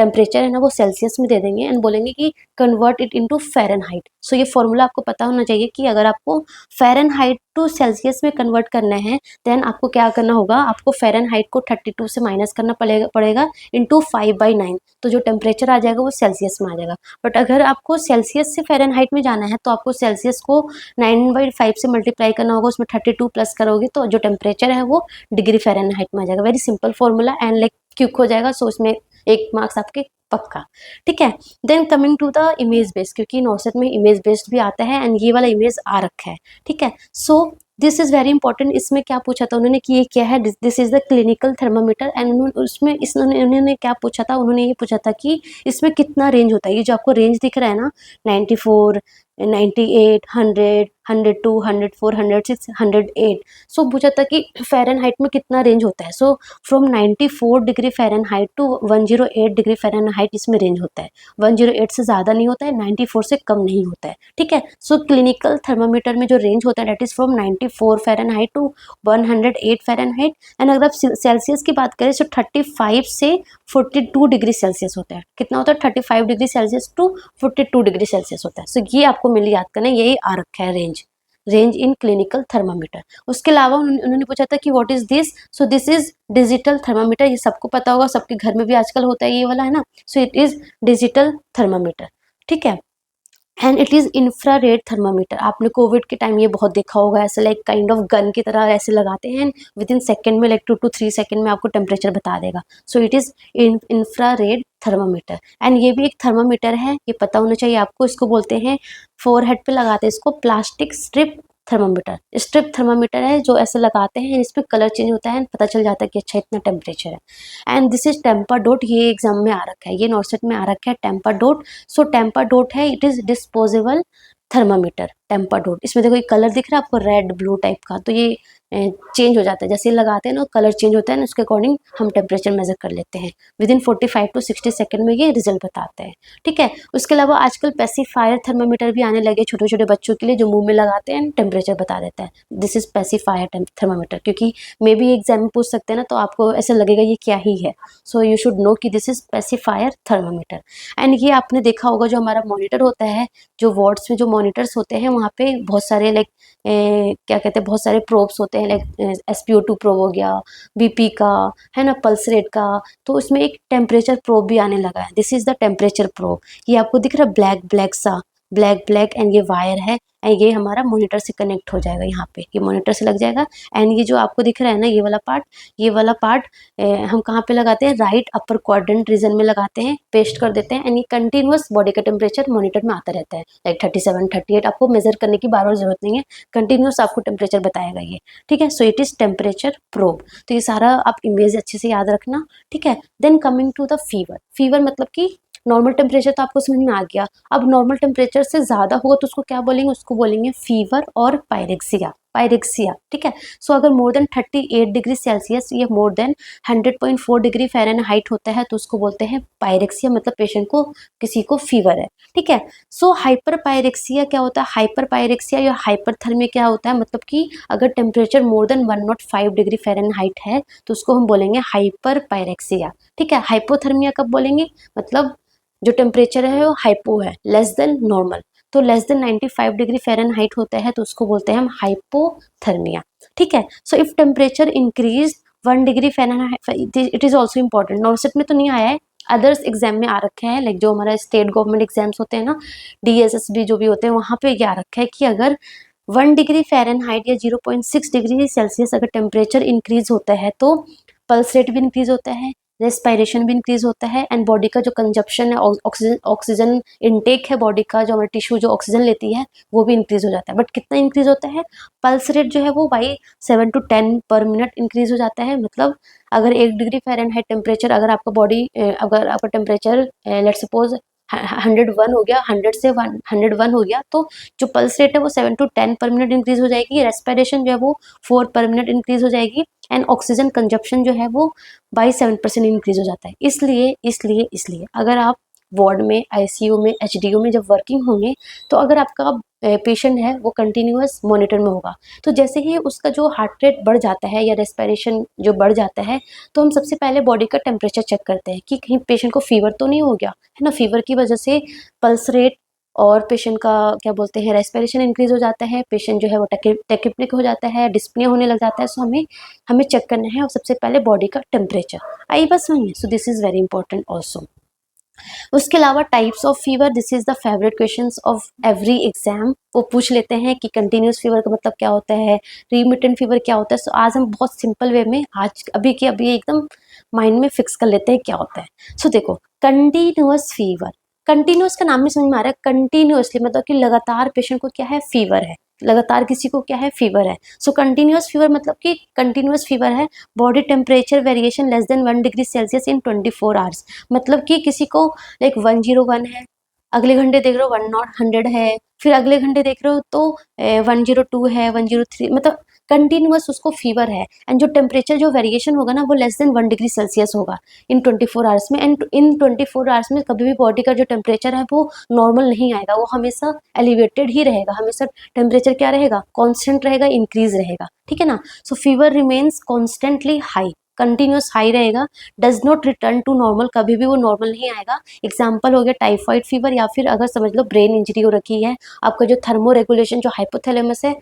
[SPEAKER 1] टेम्परेचर है ना वो सेल्सियस में दे देंगे एंड बोलेंगे कि कन्वर्ट इट इनटू फ़ारेनहाइट। सो ये फॉर्मूला आपको पता होना चाहिए कि अगर आपको फ़ारेनहाइट टू सेल्सियस में कन्वर्ट करना है देन आपको क्या करना होगा, आपको फ़ारेनहाइट को 32 से माइनस करना पड़ेगा इंटू 5/9, तो जो टेम्परेचर आ जाएगा वो सेल्सियस में आ जाएगा। बट अगर आपको सेल्सियस से फ़ारेनहाइट में जाना है तो आपको सेल्सियस को 9/5 से मल्टीप्लाई करना होगा, उसमें 32 प्लस करोगे तो जो टेम्परेचर है वो डिग्री फ़ारेनहाइट में आ जाएगा। Very simple formula and like quick हो जाएगा, सो उसमें 1 मार्क्स आपके पक्का। ठीक है, then coming to the image based, क्योंकि नॉर्सेट में इमेज बेस्ड भी आता है एंड ये वाला इमेज आ रखा है। ठीक है, so this is very important. इसमें क्या पूछा था उन्होंने कि ये क्या है, this is the clinical thermometer and उसमें उन्होंने क्या पूछा था, उन्होंने ये पूछा था कि इसमें कितना रेंज होता है। ये जो आपको रेंज दिख रहा है ना 94, 98, 100, 102, 104, 106, 108, सो पूछा था कि फ़ारेनहाइट में कितना रेंज होता है। So from 94 degree Fahrenheit to 108 degree Fahrenheit इसमें रेंज होता है। 108 से ज़्यादा नहीं होता है, 94 से कम नहीं होता है। ठीक है, सो क्लिनिकल थर्मामीटर में जो रेंज होता है that is from 94 Fahrenheit to 108 Fahrenheit and अगर आप सेल्सियस की बात करें तो 35 से 42 डिग्री सेल्सियस होता है। कितना होता है, 35 degree Celsius to 42 degree Celsius होता है। सो ये आपको मिली याद करना, यही आ रखा है रेंज इन क्लिनिकल थर्मामीटर। उसके अलावा उन्होंने पूछा था कि what is this, so this is digital thermometer. ये सबको पता होगा, सबके घर में भी आजकल होता है ये वाला, है ना। सो इट इज डिजिटल थर्मामीटर। ठीक है, and it is infrared thermometer. आपने कोविड के टाइम ये बहुत देखा होगा, ऐसे लाइक काइंड ऑफ गन की तरह ऐसे लगाते हैं, विद इन सेकेंड में लाइक 2 to 3 सेकेंड में आपको टेम्परेचर बता देगा। So it is infrared thermometer and ये भी एक थर्मामीटर है, ये पता होना चाहिए आपको। इसको बोलते हैं, फोरहेड पे लगाते हैं इसको, plastic strip thermometer. Strip thermometer है जो ऐसे लगाते हैं, इसमें कलर चेंज होता है, पता चल जाता है कि अच्छा इतना टेम्परेचर है। And this is Tempa DOT, ये एग्जाम में आ रखा है, ये नॉर्सेट में आ रखा है Tempa DOT. So Tempa DOT है, it is disposable thermometer. Tempa DOT, इसमें देखो ये कलर दिख रहा है आपको रेड ब्लू टाइप का, तो ये चेंज हो जाता है जैसे लगाते हैं ना, कलर चेंज होता है ना, उसके अकॉर्डिंग हम टेम्परेचर मेजर कर लेते हैं। विद इन 45 to 60 सेकेंड में ये रिजल्ट बताते हैं। ठीक है, उसके अलावा आजकल पेसिफायर थर्मामीटर भी आने लगे छोटे छोटे बच्चों के लिए, जो मुंह में लगाते हैं टेम्परेचर बता देता है। दिस इज पेसिफायर थर्मामीटर, क्योंकि मे बी एग्जाम में पूछ सकते हैं ना, तो आपको ऐसा लगेगा ये क्या ही है। सो यू शुड नो कि this is pacifier thermometer. And ये आपने देखा होगा जो हमारा मॉनिटर होता है, जो वार्ड्स में जो मॉनिटर्स होते हैं वहाँ पे बहुत सारे लाइक क्या कहते हैं, बहुत सारे प्रोब्स होते हैं, लाइक SpO2 प्रोब हो गया, BP का, है ना, पल्स रेट का। तो इसमें एक टेम्परेचर प्रोब भी आने लगा है, this is the temperature probe. ये आपको दिख रहा है ब्लैक ब्लैक सा, ब्लैक ब्लैक, एंड ये वायर है एंड ये हमारा मॉनिटर से कनेक्ट हो जाएगा, यहाँ पे ये मॉनिटर से लग जाएगा। एंड ये जो आपको दिख रहा है ना ये वाला पार्ट, ये वाला पार्ट हम कहाँ पे लगाते हैं, राइट अपर क्वाड्रेंट रीजन में लगाते हैं, पेस्ट कर देते हैं एंड ये कंटिन्यूअस बॉडी का टेम्परेचर मॉनिटर में आता रहता है, लाइक 37, 38। आपको मेजर करने की बार बार जरूरत नहीं है, कंटिन्यूअस आपको टेम्परेचर बताएगा ये। ठीक है, so it is temperature probe. तो ये सारा आप इमेज अच्छे से याद रखना। ठीक है, then coming to the fever. Fever मतलब कि नॉर्मल टेम्परेचर तो आपको समझ में आ गया। अब नॉर्मल टेम्परेचर से ज़्यादा होगा तो उसको क्या बोलेंगे, उसको बोलेंगे फीवर और पायरेक्सिया। पायरेक्सिया, ठीक है। सो अगर मोर देन 38 डिग्री सेल्सियस या मोर देन 100.4 डिग्री फ़ारेनहाइट होता है तो उसको बोलते हैं पायरेक्सिया, मतलब पेशेंट को, किसी को फीवर है। ठीक है, सो हाइपर पायरेक्सिया क्या होता है, हाइपर पायरेक्सिया या हाइपरथर्मिया क्या होता है, मतलब कि अगर temperature more than 105 degree Fahrenheit है तो उसको हम बोलेंगे हाइपर पायरेक्सिया। ठीक है, हाइपोथर्मिया कब बोलेंगे, मतलब जो टेम्परेचर है वो हाइपो है, लेस देन नॉर्मल, तो लेस देन 95 डिग्री फ़ारेनहाइट होता है तो उसको बोलते हैं हम हाइपोथर्मिया। ठीक है, so if temperature increase 1 degree Fahrenheit, it is also important, नॉर्सेट में तो नहीं आया है, अदर्स एग्जाम में आ रखे हैं, लाइक जो हमारा स्टेट गवर्नमेंट एग्जाम्स होते हैं ना, DSSB जो भी होते हैं, वहाँ पे ये आ रखा है कि अगर 1 डिग्री फ़ारेनहाइट या 0.6 डिग्री सेल्सियस अगर टेम्परेचर इंक्रीज होता है तो पल्स रेट भी इंक्रीज होता है, रेस्पिरेशन भी इंक्रीज होता है एंड बॉडी का जो कंजप्शन है, ऑक्सीजन इनटेक है बॉडी का, जो हमारी टिश्यू जो ऑक्सीजन लेती है वो भी इंक्रीज हो जाता है। बट कितना इंक्रीज होता है, पल्स रेट जो है वो बाई 7 to 10 पर मिनट इंक्रीज हो जाता है। मतलब अगर 1 डिग्री फ़ारेनहाइट टेम्परेचर, अगर आपका बॉडी, अगर आपका टेम्परेचर लेट सपोज 101 हो गया, 101 हो गया, तो जो पल्स रेट है वो 7 to 10 पर मिनट इंक्रीज हो जाएगी, रेस्पिरेशन जो है वो 4 पर मिनट इंक्रीज हो जाएगी एंड ऑक्सीजन कंजप्शन जो है वो बाई 7% इंक्रीज हो जाता है। इसलिए अगर आप वार्ड में, आईसीयू में, एचडीयू में जब वर्किंग होंगे, तो अगर आपका पेशेंट है वो कंटिन्यूअस मॉनिटर में होगा, तो जैसे ही उसका जो हार्ट रेट बढ़ जाता है या रेस्पिरेशन जो बढ़ जाता है, तो हम सबसे पहले बॉडी का टेम्परेचर चेक करते हैं कि कहीं पेशेंट को फीवर तो नहीं हो गया है ना। फीवर की वजह से पल्स रेट और पेशेंट का क्या बोलते हैं रेस्पिरेशन इंक्रीज हो जाता है, पेशेंट जो है वो टेकिप्निक हो जाता है, डिस्पनिया होने लग जाता है। सो हमें चेक करना है और सबसे पहले बॉडी का टेम्परेचर। आई बात समझ में? सो this is very important also. उसके अलावा types of fever, this is the favourite questions of every exam. वो पूछ लेते हैं कि कंटिन्यूस फीवर का मतलब क्या होता है, रिमिटेंट फीवर क्या होता है। सो आज हम बहुत सिंपल वे में आज अभी के अभी एकदम माइंड में फिक्स कर लेते हैं क्या होता है। सो देखो, कंटिन्यूअस फीवर, कंटिन्यूअस का नाम ही समझ में आ रहा है, कंटिन्यूअसली मतलब कि लगातार पेशेंट को क्या है, फीवर है, लगातार किसी को क्या है, फीवर है। सो कंटिन्यूअस फीवर मतलब कि कंटिन्यूअस फीवर है, body temperature variation less than 1 degree Celsius in 24 hours. मतलब कि किसी को लाइक 101 है, अगले घंटे देख रहे हो 100 है, फिर अगले घंटे देख रहे हो तो 102 है, 103, मतलब कंटिन्यूअस उसको फीवर है। एंड जो टेम्परेचर जो वेरिएशन होगा ना वो लेस देन 1 डिग्री सेल्सियस होगा इन 24 आवर्स में। एंड इन 24 आवर्स में कभी भी बॉडी का जो टेम्परेचर है वो नॉर्मल नहीं आएगा, वो हमेशा एलिवेटेड ही रहेगा, हमेशा टेम्परेचर क्या रहेगा, कॉन्स्टेंट रहेगा, इंक्रीज रहेगा, ठीक है ना। So fever remains constantly high, continuous high रहेगा, does not return to normal, कभी भी वो नॉर्मल नहीं आएगा। एग्जाम्पल हो गया टाइफाइड फीवर, या फिर अगर समझ लो ब्रेन इंजरी हो रखी है, आपका जो थर्मो रेगुलेशन जो हाइपोथैलेमस है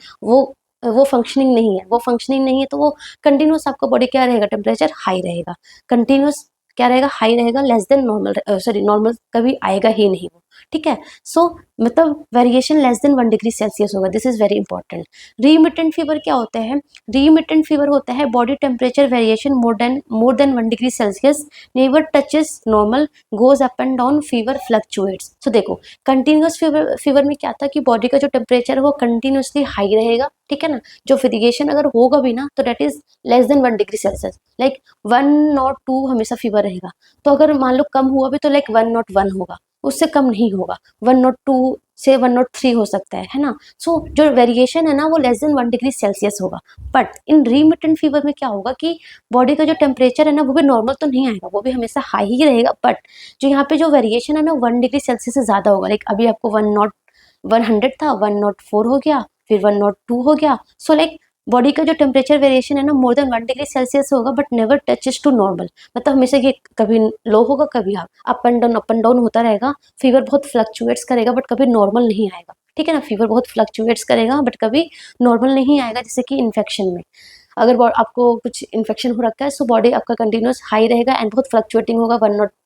[SPEAKER 1] वो फंक्शनिंग नहीं है, वो फंक्शनिंग नहीं है, तो वो कंटिन्यूस आपका बॉडी क्या रहेगा, टेम्परेचर हाई रहेगा, कंटिन्यूस क्या रहेगा, हाई रहेगा, less than normal, sorry normal कभी आएगा ही नहीं वो, ठीक है। सो मतलब variation less than 1 degree Celsius होगा, this is very important. Remittent fever क्या होता है, रीमिटेंट फीवर होता है body temperature variation more than 1 degree Celsius, never touches normal, goes up and down, fever fluctuates. So देखो, continuous fever में क्या था कि बॉडी का जो टेम्परेचर है वो कंटिन्यूसली हाई रहेगा, ठीक है ना। जो वेरिएशन अगर होगा भी ना तो that is less than 1 degree Celsius, like 102 हमेशा फीवर रहेगा। तो अगर मान लो कम हुआ भी तो लाइक 101 होगा, उससे कम नहीं होगा, 102 से 103 हो सकता है ना। सो जो वेरिएशन है ना वो लेस देन 1 डिग्री सेल्सियस होगा। बट इन रीमिटेंट फीवर में क्या होगा कि बॉडी का जो टेम्परेचर है ना वो भी नॉर्मल तो नहीं आएगा, वो भी हमेशा हाई ही रहेगा, बट जो यहाँ पे जो वेरिएशन है ना 1 डिग्री सेल्सियस से ज्यादा होगा। लाइक अभी आपको 100 था, 104 हो गया, फिर 102 हो गया। सो लाइक बॉडी का जो टेम्परेचर वेरिएशन है ना मोर देन 1 डिग्री सेल्सियस होगा, but never touches to normal, मतलब हमेशा ये कभी लो होगा, कभी अप एंड डाउन होता रहेगा। फीवर बहुत फ्लक्चुएट्स करेगा बट कभी नॉर्मल नहीं आएगा, ठीक है ना। फीवर बहुत फ्लक्चुएट्स करेगा बट कभी नॉर्मल नहीं आएगा, जैसे कि इन्फेक्शन में अगर आपको कुछ इन्फेक्शन हो रखा है, सो बॉडी आपका कंटिन्यूस हाई रहेगा एंड बहुत फ्लक्चुएटिंग होगा,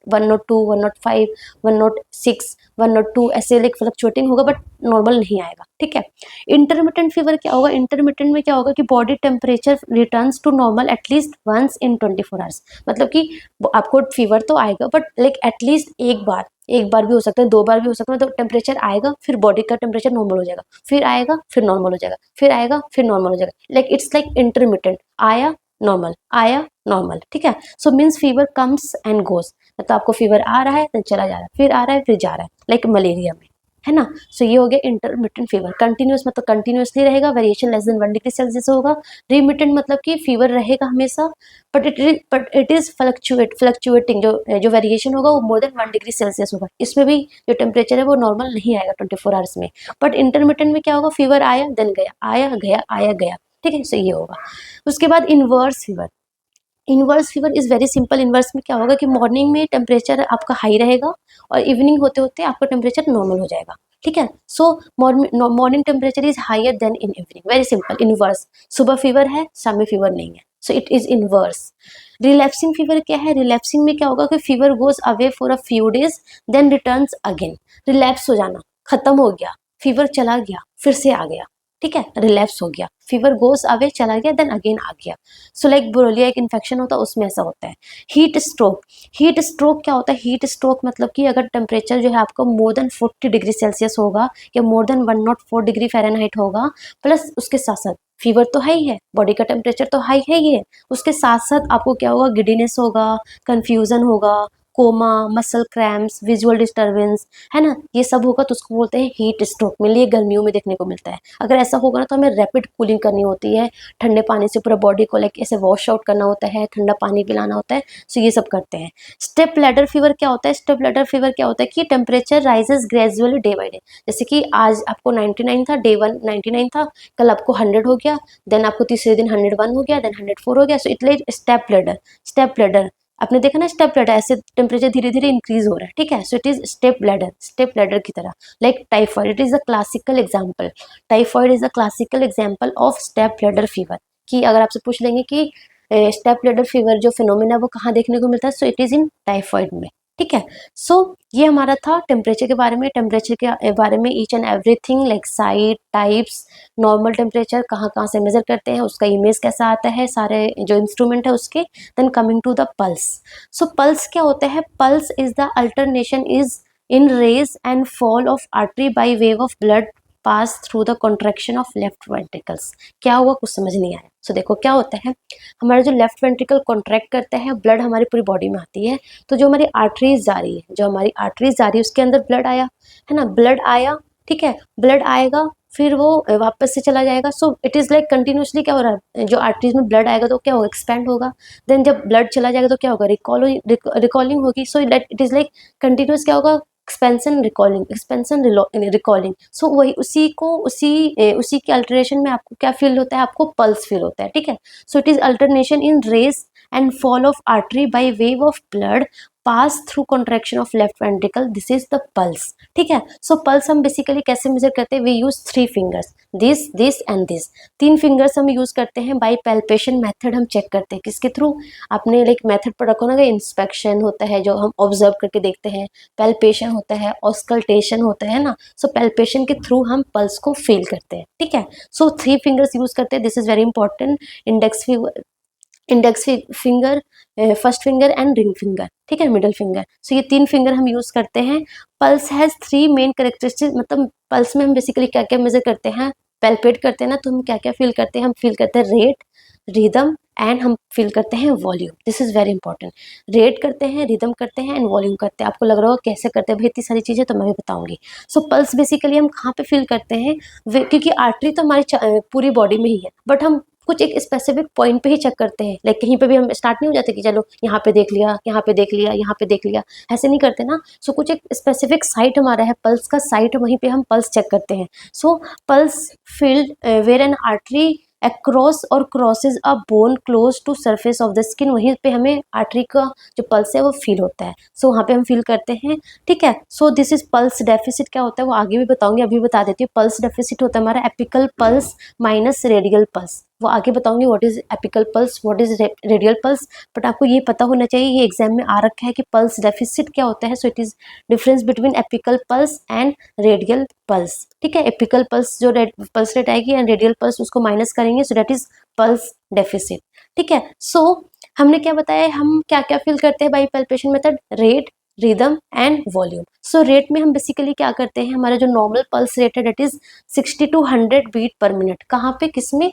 [SPEAKER 1] 102, 105, 106, 102 ऐसे लाइक फ्लक्चुएटिंग होगा बट नॉर्मल नहीं आएगा, ठीक है। इंटरमिटेंट फीवर क्या होगा, इंटरमिटेंट में क्या होगा कि body temperature returns to normal at least once in 24 hours, मतलब कि आपको फीवर तो आएगा बट लाइक एटलीस्ट एक बार भी हो सकता है, 2 बार भी हो सकता है, तो टेम्परेचर आएगा, फिर बॉडी का टेम्परेचर नॉर्मल हो जाएगा, फिर आएगा, फिर नॉर्मल हो जाएगा, फिर आएगा, फिर नॉर्मल हो जाएगा, लाइक इट्स लाइक इंटरमिटेंट, आया नॉर्मल, आया नॉर्मल, ठीक है। So means fever comes and goes, मतलब आपको फीवर आ रहा है, then चला जा रहा है, फिर आ रहा है, फिर जा रहा है, लाइक मलेरिया में, है ना। सो ये हो गया इंटरमिटेंट फीवर। कंटिन्यूस मतलब कंटिन्यूसली रहेगा, variation less than 1 degree Celsius होगा। रिमिटेंट मतलब कि फीवर रहेगा हमेशा, बट इट इज फ्लक्चुएटिंग, जो वेरिएशन होगा वो मोर देन 1 डिग्री सेल्सियस होगा, इसमें भी जो टेम्परेचर है वो नॉर्मल नहीं आएगा 24 आवर्स में। बट इंटरमिटेंट में क्या होगा, फीवर आया देन गया, आया गया, आया गया, ठीक है। सो ये होगा। उसके बाद inverse fever, inverse fever is very simple. Inverse में क्या होगा कि मॉर्निंग में टेम्परेचर आपका हाई रहेगा और इवनिंग होते होते आपका टेम्परेचर नॉर्मल हो जाएगा, ठीक है। So morning temperature is higher than in evening, very simple. Inverse, सुबह फीवर है, शाम में फीवर नहीं है, so it is inverse. Relapsing fever क्या है, रिलैप्सिंग में क्या होगा कि fever goes away for a few days then returns again, relapse हो जाना, खत्म हो गया, फीवर चला गया, फिर से आ गया, ठीक है, रिलैप्स हो गया, फीवर गोज अवे, चला गया, देन अगेन आ गया। सो लाइक बोरोलिया एक इन्फेक्शन होता है उसमें ऐसा होता है। हीट स्ट्रोक, हीट स्ट्रोक क्या होता है, हीट स्ट्रोक मतलब कि अगर टेम्परेचर जो है आपका मोर देन 40 डिग्री सेल्सियस होगा या मोर देन 104 डिग्री फ़ारेनहाइट होगा, प्लस उसके साथ साथ फीवर तो हाई है, बॉडी का टेम्परेचर तो हाई है ही है, उसके साथ साथ आपको क्या होगा, गिडीनेस होगा, कंफ्यूजन होगा, coma, muscle cramps, visual disturbance, है ना, ये सब होगा तो उसको बोलते हैं हीट स्ट्रोक। मेनली ये गर्मियों में देखने को मिलता है। अगर ऐसा होगा ना तो हमें रैपिड कूलिंग करनी होती है, ठंडे पानी से पूरा बॉडी को लाइक ऐसे वॉश आउट करना होता है, ठंडा पानी पिलाना होता है, सो ये सब करते हैं। स्टेप लैडर फीवर क्या होता है? स्टेप लैडर फीवर क्या होता है कि temperature rises gradually day by day. जैसे कि आज आपको 99 था, डे 1 99 था, कल आपको 100 हो गया, देन आपको तीसरे दिन 101 हो गया, देन 104 हो गया। So it like step ladder. Step ladder आपने देखा ना, स्टेप लैडर ऐसे टेम्परेचर धीरे धीरे इंक्रीज हो रहा है, ठीक है। So it is step ladder, step ladder की तरह। Like typhoid, it is a classical example. Typhoid is a classical example of step ladder fever. कि अगर आपसे पूछ लेंगे कि स्टेप लैडर फीवर जो फिनोमिना वो कहाँ देखने को मिलता है, so it is in typhoid में, ठीक है। सो ये हमारा था टेम्परेचर के बारे में। टेम्परेचर के बारे में each and everything like site, types, normal temperature कहाँ कहाँ से मेजर करते हैं, उसका इमेज कैसा आता है, सारे जो इंस्ट्रूमेंट है उसके। Then coming to the pulse. So pulse क्या होता है? Pulse is the alternation is in rise and fall of artery by wave of blood pass through the contraction of left ventricles. क्या हुआ, कुछ समझ नहीं आया। सो देखो क्या होता है, हमारा जो लेफ्ट वेंट्रिकल कॉन्ट्रैक्ट करता है, ब्लड हमारी पूरी बॉडी में आती है, तो जो हमारी आर्टरीज जा रही है, जो हमारी आर्टरीज जा रही है उसके अंदर ब्लड आया, है ना, ब्लड आया, ठीक है। ब्लड आएगा फिर वो वापस से चला जाएगा। So it is like continuously क्या हो रहा है, जो आर्टरीज में ब्लड आएगा तो क्या होगा, एक्सपेंड होगा। देन जब ब्लड चला जाएगा तो क्या होगा, रिकॉलिंग होगी। सो इट इज लाइक कंटिन्यूस क्या होगा, एक्सपेंशन रिकॉलिंग, एक्सपेंशन रिकॉलिंग। सो वही उसी के अल्टरेशन में आपको क्या फील होता है, आपको पल्स फील होता है, ठीक है। So it is alternation in rise and fall of artery by wave of blood pass through contraction of left ventricle, this is the pulse, ठीक है। सो पल्स हम बेसिकली कैसे मेजर करते हैं, we use 3 fingers, this and this. 3 fingers हम use करते हैं। By palpation method हम चेक करते हैं, किसके थ्रू, आपने लाइक मेथड पर रखो ना, इंस्पेक्शन होता है जो हम ऑब्जर्व करके देखते हैं, पैल्पेशन होता है, ऑस्कल्टेशन होता है ना। सो पैल्पेशन के थ्रू हम पल्स को फील करते हैं, ठीक है। सो 3 फिंगर्स यूज करते हैं, this is very important. Index finger, first finger and ring finger, ठीक है, मिडल फिंगर। सो ये 3 फिंगर हम यूज करते हैं। पल्स हैज 3 मेन कैरेक्टरिस्टिक्स, मतलब पल्स में हम बेसिकली क्या क्या मेजर करते हैं, पैल्पेट करते हैं ना, तो हम क्या क्या फील करते हैं, हम फील करते हैं रेट, रिदम एंड हम फील करते हैं volume. This is very important. Rate करते हैं, रिदम करते हैं एंड वॉल्यूम करते हैं। आपको लग रहा होगा कैसे करते हैं भाई, इतनी सारी चीजें, तो मैं भी बताऊंगी। सो पल्स बेसिकली हम कहाँ पे फील करते हैं, क्योंकि आर्टरी तो हमारी पूरी बॉडी में ही है, बट हम कुछ एक स्पेसिफिक पॉइंट पे ही चेक करते हैं। लाइक कहीं पे भी हम स्टार्ट नहीं हो जाते कि चलो यहाँ पे देख लिया, यहाँ पे देख लिया, यहाँ पे देख लिया, ऐसे नहीं करते ना। सो कुछ एक स्पेसिफिक साइट हमारा है पल्स का साइट, वहीं पे हम पल्स चेक करते हैं। So pulse field where an artery across or crosses a bone close to surface of the skin, वहीं पे हमें आर्टरी का जो पल्स है वो फील होता है। सो वहाँ पे हम फील करते हैं, ठीक है। So this is pulse deficit. क्या होता है वो आगे भी बताऊंगी, अभी बता देती हूँ। पल्स डेफिसिट होता है हमारा apical pulse minus radial pulse. वो आगे बताऊंगी what is apical pulse, what is radial pulse. But आपको ये पता होना चाहिए, ये एग्जाम में आ रखा है कि पल्स डेफिसिट क्या होता है। So it is difference between apical pulse and radial pulse, ठीक है। एपिकल पल्स जो पल्स रेट आएगी एंड रेडियल पल्स उसको माइनस करेंगे, सो दैट इज पल्स डेफिसिट, ठीक है। सो हमने क्या बताया, हम क्या क्या फील करते हैं by palpation method, rate, rhythm and volume. So rate में हम बेसिकली क्या करते हैं, हमारा जो नॉर्मल पल्स रेट है that is 60 to 100 beat per minute. कहाँ पे, किसमें,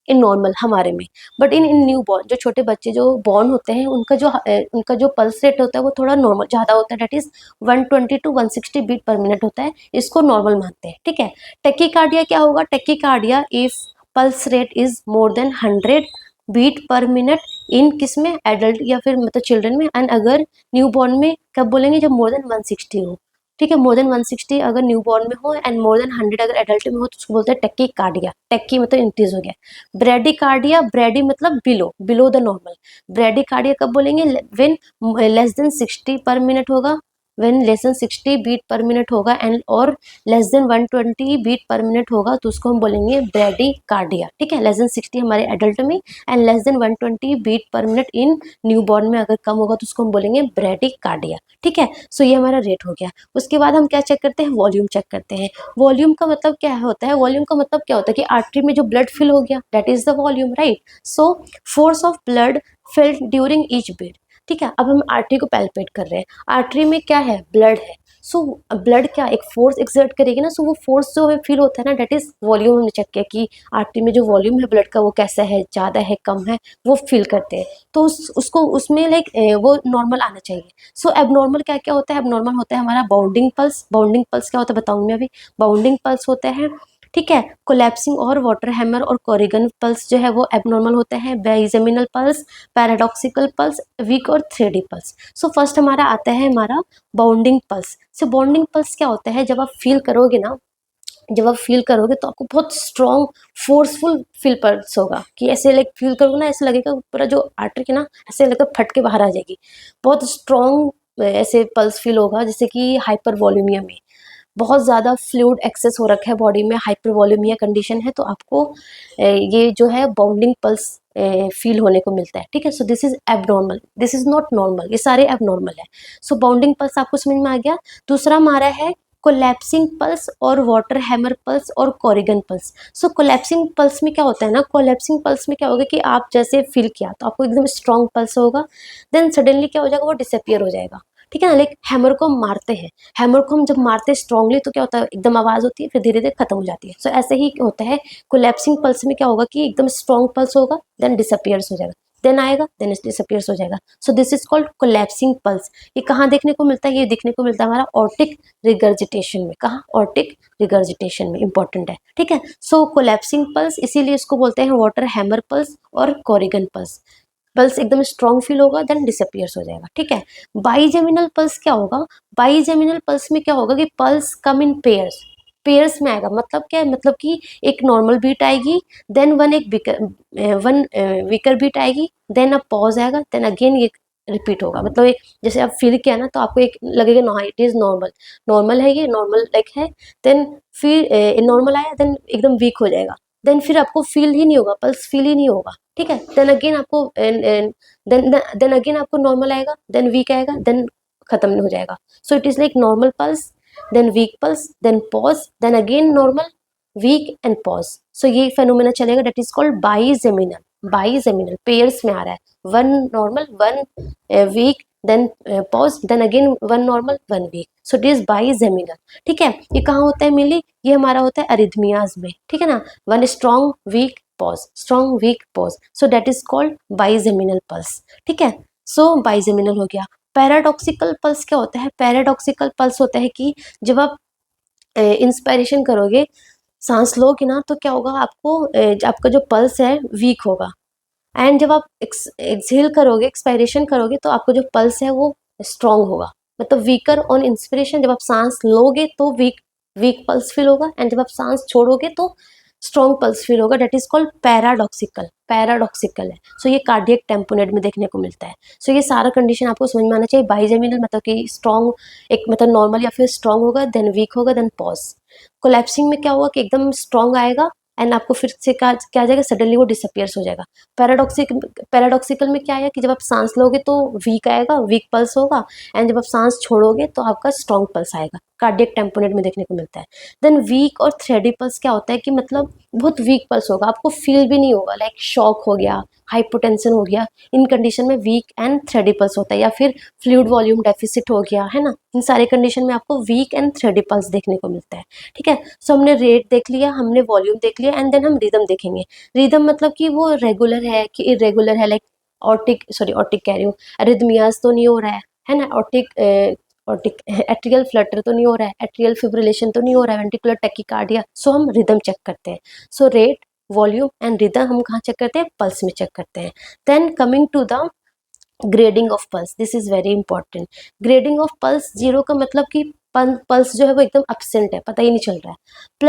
[SPEAKER 1] इन नॉर्मल हमारे में। बट इन न्यू बॉर्न, जो छोटे बच्चे जो बॉर्न होते हैं, उनका जो पल्स रेट होता है वो थोड़ा नॉर्मल ज़्यादा होता है, that is 120 to 160 beat per minute होता है। इसको नॉर्मल मानते हैं, ठीक है। टेकीकार्डिया क्या होगा, tachycardia if pulse rate is more than 100 beat per minute in किसमें, एडल्ट या फिर मतलब चिल्ड्रन में। एंड अगर न्यू बॉर्न में कब बोलेंगे, जब मोर देन 160 हो, ठीक है। मोर देन 160 अगर न्यू बॉर्न में हो एंड मोर देन 100 अगर एडल्ट में हो तो उसको बोलते हैं टेकीकार्डिया। टेकी मतलब इंक्रीज हो गया। ब्रेडिकार्डिया, ब्रेडी मतलब बिलो द नॉर्मल। ब्रेडिकार्डिया कब बोलेंगे, when less than 60 per minute होगा, when less than 60 beat per minute होगा एंड और less than 120 beat per minute होगा तो उसको हम बोलेंगे ब्रेडिकार्डिया, ठीक है। लेस देन 60 हमारे एडल्ट में and less than 120 beat per minute in newborn में अगर कम होगा तो उसको हम बोलेंगे ब्रेडिकार्डिया, ठीक है। सो ये हमारा रेट हो गया। उसके बाद हम क्या चेक करते हैं, वॉल्यूम चेक करते हैं। वॉल्यूम का मतलब क्या होता है, वॉल्यूम का मतलब क्या होता है कि आर्टरी में जो ब्लड फिल हो गया, that is the volume, right. So force of blood filled during each beat, ठीक है। अब हम आर्टरी को पैल्पेट कर रहे हैं, आर्टरी में क्या है, ब्लड है। सो ब्लड क्या एक फोर्स एक्सर्ट करेगी ना, सो वो फोर्स जो है फील होता है ना, डेट इज वॉल्यूम। हमने चेक किया कि आर्टरी में जो वॉल्यूम है ब्लड का वो कैसा है, ज़्यादा है कम है, वो फील करते हैं। तो उसको उसमें लाइक वो नॉर्मल आना चाहिए। सो एबनॉर्मल क्या क्या होता है, एबनॉर्मल होता है हमारा बाउंडिंग पल्स। बाउंडिंग पल्स क्या होता है बताऊंगी मैं अभी। बाउंडिंग पल्स होते हैं, ठीक है। कोलैप्सिंग और वाटर हैमर और कोरिगन पल्स जो है वो एबनॉर्मल होते हैं। बाइजेमिनल पल्स, पैराडॉक्सिकल पल्स, वीक और 3D पल्स। सो फर्स्ट हमारा आता है हमारा बाउंडिंग पल्स। सो बाउंडिंग पल्स क्या होता है, जब आप फील करोगे ना, जब आप फील करोगे तो आपको बहुत स्ट्रॉन्ग फोर्सफुल फील पल्स होगा, कि ऐसे लाइक फील करोगे ना, ऐसे लगेगा पूरा जो आर्टरी है ना, ऐसे लगेगा फट के बाहर आ जाएगी। बहुत स्ट्रॉन्ग ऐसे पल्स फील होगा, जैसे कि हाइपर वॉल्यूमिया में बहुत ज़्यादा फ्लूइड एक्सेस हो रखा है बॉडी में, हाइपर वॉल्यूमिया कंडीशन है, तो आपको ये जो है बाउंडिंग पल्स फील होने को मिलता है, ठीक है। So this is abnormal, this is not normal, ये सारे एबनॉर्मल है। सो बाउंडिंग पल्स आपको समझ में आ गया। दूसरा हमारा है कोलैप्सिंग पल्स और वाटर हैमर पल्स और कोरिगन पल्स। सो कोलैप्सिंग पल्स में क्या होता है ना, कोलैप्सिंग पल्स में क्या होगा कि आप जैसे फील किया तो आपको एकदम स्ट्रॉन्ग पल्स होगा, देन सडनली क्या हो जाएगा, वो डिसअपियर हो जाएगा, ठीक है ना। लाइक हैमर को हम मारते हैं, हैमर को हम जब मारते हैं स्ट्रांगली तो क्या होता है, एकदम आवाज होती है, फिर धीरे धीरे खत्म हो जाती है। सो ऐसे ही होता है कोलैप्सिंग पल्स में, क्या होगा कि एकदम स्ट्रॉन्ग पल्स होगा, देन डिसअपियर्स हो जाएगा, देन आएगा, देन डिसअपियर्स हो जाएगा। सो this is called collapsing pulse. ये कहाँ देखने को मिलता है, ये देखने को मिलता है हमारा ऑर्टिक रिगर्जिटेशन में। कहाँ, ऑर्टिक रिगर्जिटेशन में, इंपॉर्टेंट है, ठीक है। सो कोलैप्सिंग पल्स, इसीलिए इसको बोलते हैं वाटर हैमर पल्स और कोरिगन पल्स। पल्स एकदम स्ट्रॉन्ग फील होगा, देन डिसअपियर्स हो जाएगा, ठीक है। बाईजेमिनल पल्स क्या होगा, बाईजेमिनल पल्स में क्या होगा कि पल्स कम इन पेयर्स, पेयर्स में आएगा। मतलब क्या है, मतलब कि एक नॉर्मल बीट आएगी, देन वन वीकर बीट आएगी, देन अब पॉज आएगा, देन अगेन ये रिपीट होगा। मतलब एक जैसे आप फील किया ना, तो आपको एक लगेगा no it is normal, normal है, ये नॉर्मल लाइक है, देन फिर नॉर्मल आया, देन एकदम वीक हो जाएगा, देन फिर आपको फील ही नहीं होगा, पल्स फील ही नहीं होगा, ठीक है। देन अगेन आपको देन अगेन आपको नॉर्मल आएगा, देन वीक आएगा, देन खत्म हो जाएगा। So it is like normal pulse, then weak pulse, then pause, then again normal, weak and pause. So ये फेनोमेना चलेगा, that is called bigeminal. Bigeminal pairs में आ रहा है, one normal, one weak, then pause, then again one normal, one weak. So it is bigeminal, ठीक है। ये कहाँ होता है मेनली, ये हमारा होता है अरिथमियाज में, ठीक है ना। One strong weak pause, strong weak pause, so that is called bigeminal pulse, ठीक है। सो बाईजेमिनल हो गया। पैराडॉक्सिकल पल्स क्या होता है, पैराडॉक्सिकल पल्स होता है कि जब आप इंस्पायरेशन करोगे, सांस लोगे ना, तो क्या होगा आपको आपका जो पल्स है वीक होगा, एंड जब आप एक्सहेल करोगे, एक्सपायरेशन करोगे, तो आपको जो पल्स है वो स्ट्रॉन्ग होगा। मतलब वीकर ऑन इंस्पिरेशन, जब आप सांस लोगे तो वीक वीक पल्स फील होगा, एंड जब आप सांस छोड़ोगे तो स्ट्रॉन्ग पल्स फील होगा, that is called paradoxical. Paradoxical है। सो ये कार्डियक टेम्पोनेट में देखने को मिलता है। सो ये सारा कंडीशन आपको समझ में आना चाहिए। बाईजेमिनल मतलब कि स्ट्रॉन्ग, एक मतलब नॉर्मल या फिर स्ट्रॉन्ग होगा, देन वीक होगा, देन पॉज। कोलैप्सिंग में क्या होगा कि एकदम स्ट्रॉन्ग आएगा, एंड आपको फिर से क्या आ जाएगा, सडनली वो डिसअपियर्स हो जाएगा। पैराडॉक्सिकल में क्या आएगा कि जब आप सांस लोगे तो वीक आएगा, वीक पल्स होगा, एंड जब आप सांस छोड़ोगे तो आपका स्ट्रॉन्ग पल्स आएगा। कार्डियक टेम्पोनेट में देखने को मिलता है। देन वीक और 3D पल्स क्या होता है कि मतलब बहुत वीक पल्स होगा, आपको फील भी नहीं होगा, लाइक शॉक हो गया, हाइपोटेंशन हो गया, इन कंडीशन में वीक एंड 3D पल्स होता है। या फिर फ्लूइड वॉल्यूम डेफिसिट हो गया है ना, इन सारे कंडीशन में आपको वीक एंड 3D पल्स देखने को मिलता है, ठीक है। सो हमने रेट देख लिया, हमने वॉल्यूम देख लिया, एंड देन हम रिदम देखेंगे। रिदम मतलब कि वो रेगुलर है कि इरेगुलर है, लाइक ऑर्टिक कह रही हूँ, अरिथमियाज तो नहीं हो रहा है ना, ऑर्टिक एट्रियल फ्लटर तो नहीं हो रहा है, एट्रियल फिब्रिलेशन तो नहीं हो रहा है, वेंट्रिकुलर टैकीकार्डिया। सो हम रिदम चेक करते हैं। So rate, volume and rhythm हम कहाँ चेक करते हैं, पल्स में चेक करते हैं। Then coming to the grading of pulse, this is very important. Grading of pulse, zero का मतलब कि पल्स जो है वो एकदम एब्सेंट है, पता ही नहीं चल रहा है।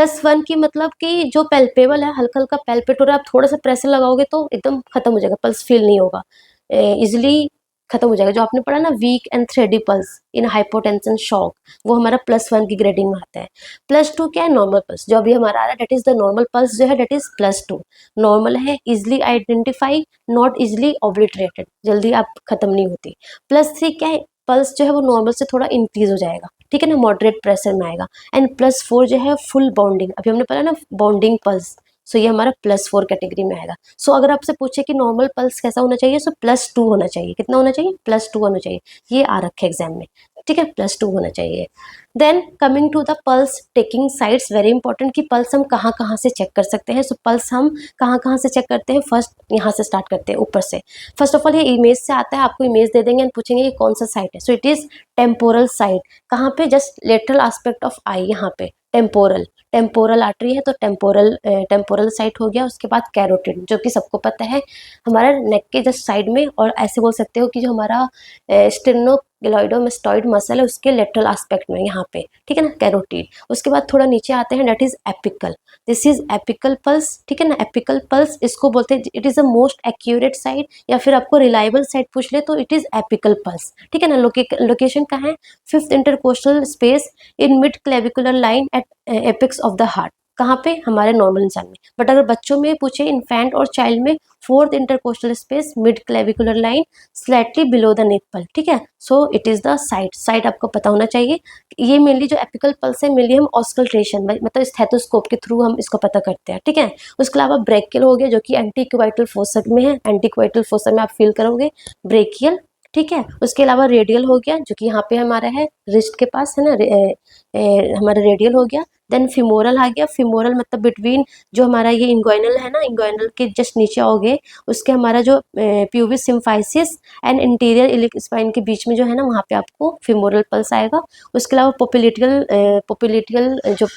[SPEAKER 1] +1 की मतलब कि जो पैल्पेबल है, हल्का हल्का पैल्पेट हो रहा है, आप थोड़ा सा प्रेशर लगाओगे तो एकदम खत्म हो जाएगा, पल्स फील नहीं होगा, इजिली खत्म हो जाएगा। जो आपने पढ़ा ना, weak and 3D pulse in hypotension shock, वो हमारा +1 की ग्रेडिंग में आता है। +2 क्या है, नॉर्मल पल्स, जो अभी हमारा आ रहा है, that is the normal pulse जो है, डेट इज +2। नॉर्मल है, easily identify, not easily obliterated, जल्दी आप खत्म नहीं होती। +3 क्या है, पल्स जो है वो नॉर्मल से थोड़ा इंक्रीज हो जाएगा, ठीक है ना, मॉडरेट प्रेशर में आएगा। एंड +4 जो है फुल बाउंडिंग, अभी हमने पढ़ा ना बाउंडिंग पल्स, सो ये हमारा +4 कैटेगरी में आएगा। सो अगर आपसे पूछे कि नॉर्मल पल्स कैसा होना चाहिए, सो +2 होना चाहिए। कितना होना चाहिए? +2 होना चाहिए। ये आ रखे एग्जाम में, ठीक है, +2 होना चाहिए। Then coming to the pulse taking sides, very important कि पल्स हम कहाँ कहाँ से चेक कर सकते हैं। सो पल्स हम कहाँ कहाँ से चेक करते हैं? फर्स्ट यहाँ से स्टार्ट करते हैं, ऊपर से। फर्स्ट ऑफ ऑल ये इमेज से आता है, आपको इमेज दे देंगे एंड पूछेंगे ये कौन सा साइड है। So it is temporal side. कहाँ पे? जस्ट लेटरल एस्पेक्ट ऑफ आई, यहाँ पे टेम्पोरल, टेम्पोरल आर्टरी है तो टेम्पोरल साइट हो गया। उसके बाद कैरोटिड, जो कि सबको पता है हमारा नेक के जस्ट साइड में, और ऐसे बोल सकते हो कि जो हमारा स्टेर्नोग्लाइडोमास्टॉइड मसल है उसके लेटरल एस्पेक्ट में, यहाँ पे, ठीक है ना, कैरोटिड। उसके बाद थोड़ा नीचे आते हैं, that is apical. This is apical pulse, ठीक है ना, एपिकल पल्स इसको बोलते हैं। It is the most accurate side, या फिर आपको रिलायबल साइड पूछ ले तो इट इज एपिकल पल्स, ठीक है ना। लोकेशन कहाँ है? 5th intercostal space in mid clavicular line at apex of the heart. कहाँ पे? हमारे नॉर्मल इंसान में। बट अगर बच्चों में पूछे, इन्फेंट और चाइल्ड में, 4th intercostal space mid clavicular line slightly below the nipple, ठीक है। So it is the side आपको पता होना चाहिए। ये मेनली जो एपिकल पल्स है, मेनली हम ऑस्कल्टेशन मतलब स्टेथोस्कोप के थ्रू हम इसको पता करते हैं, ठीक है। उसके अलावा ब्रेकियल हो गया, जो कि एंटीक्वाइटल फोसक में है। एंटीक्वाइटल फोसक में आप फील करोगे ब्रेकियल, ठीक है। उसके अलावा रेडियल हो गया, जो कि यहाँ पे हमारा है रिस्ट के पास, है ना, हमारा रेडियल हो गया। देन फिमोरल आ गया। फिमोरल मतलब बिटवीन जो हमारा ये इंग्वाइनल है ना, इंग्वाइनल के जस्ट नीचे आओगे, उसके हमारा जो pubis symphysis and interior iliac spine के बीच में जो है ना, वहाँ पे आपको फिमोरल पल्स आएगा। उसके अलावा पोपिलिटियल जो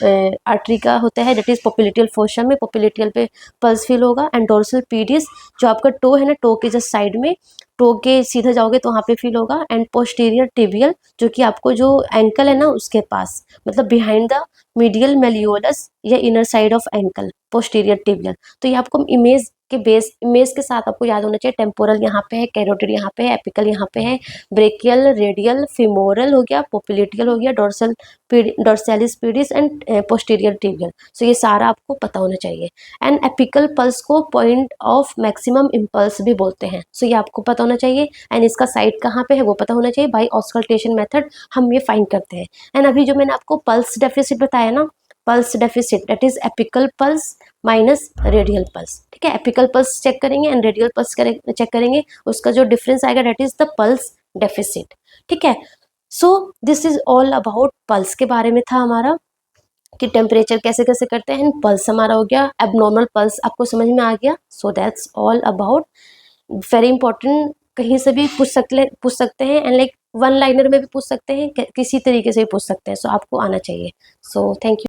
[SPEAKER 1] आर्टरी का होता है, दैट इज पोपिलिटियल फोसा में, पोपिलिटियल पे पल्स फील होगा। एंड डोर्सल पीडियस, जो आपका टो है ना, टो के जस्ट साइड में, टो के सीधा जाओगे तो वहाँ पे फील होगा। एंड पोस्टीरियर टिबियल, जो कि आपको जो एंकल है ना उसके पास, मतलब बिहाइंड द मीडियल मेलियोलस या inner side of ankle, posterior tibial. तो ये आपको इमेज के साथ आपको याद होना चाहिए। टेम्पोरल यहाँ पे है, कैरोटिड यहाँ पे है, एपिकल यहाँ पे है, ब्रेकियल, रेडियल, फिमोरल हो गया, पोप्लिटियल हो गया, डोर्सालिस पीडिस एंड पोस्टीरियर टिबियल। सो ये सारा आपको पता होना चाहिए। एंड एपिकल पल्स को पॉइंट ऑफ मैक्सिमम इम्पल्स भी बोलते हैं। सो ये आपको पता होना चाहिए। एंड इसका साइड कहाँ पे है वो पता होना चाहिए। बाई ऑस्कल्टेशन मेथड हम ये फाइंड करते हैं। एंड अभी जो मैंने आपको पल्स डेफिसिट बताया ना, pulse deficit that is apical pulse minus radial pulse, ठीक है। एपिकल पल्स चेक करेंगे एंड रेडियल पल्स चेक करेंगे, उसका जो डिफरेंस आएगा that is the pulse deficit, ठीक है। So this is all about pulse के बारे में था हमारा, कि टेम्परेचर कैसे कैसे करते हैं। पल्स हमारा हो गया, एबनॉर्मल पल्स आपको समझ में आ गया। So that's all about, very important, कहीं से भी पूछ सकते हैं। एंड लाइक वन लाइनर में भी पूछ सकते हैं, किसी तरीके से भी पूछ सकते हैं। सो आपको आना चाहिए। So thank you.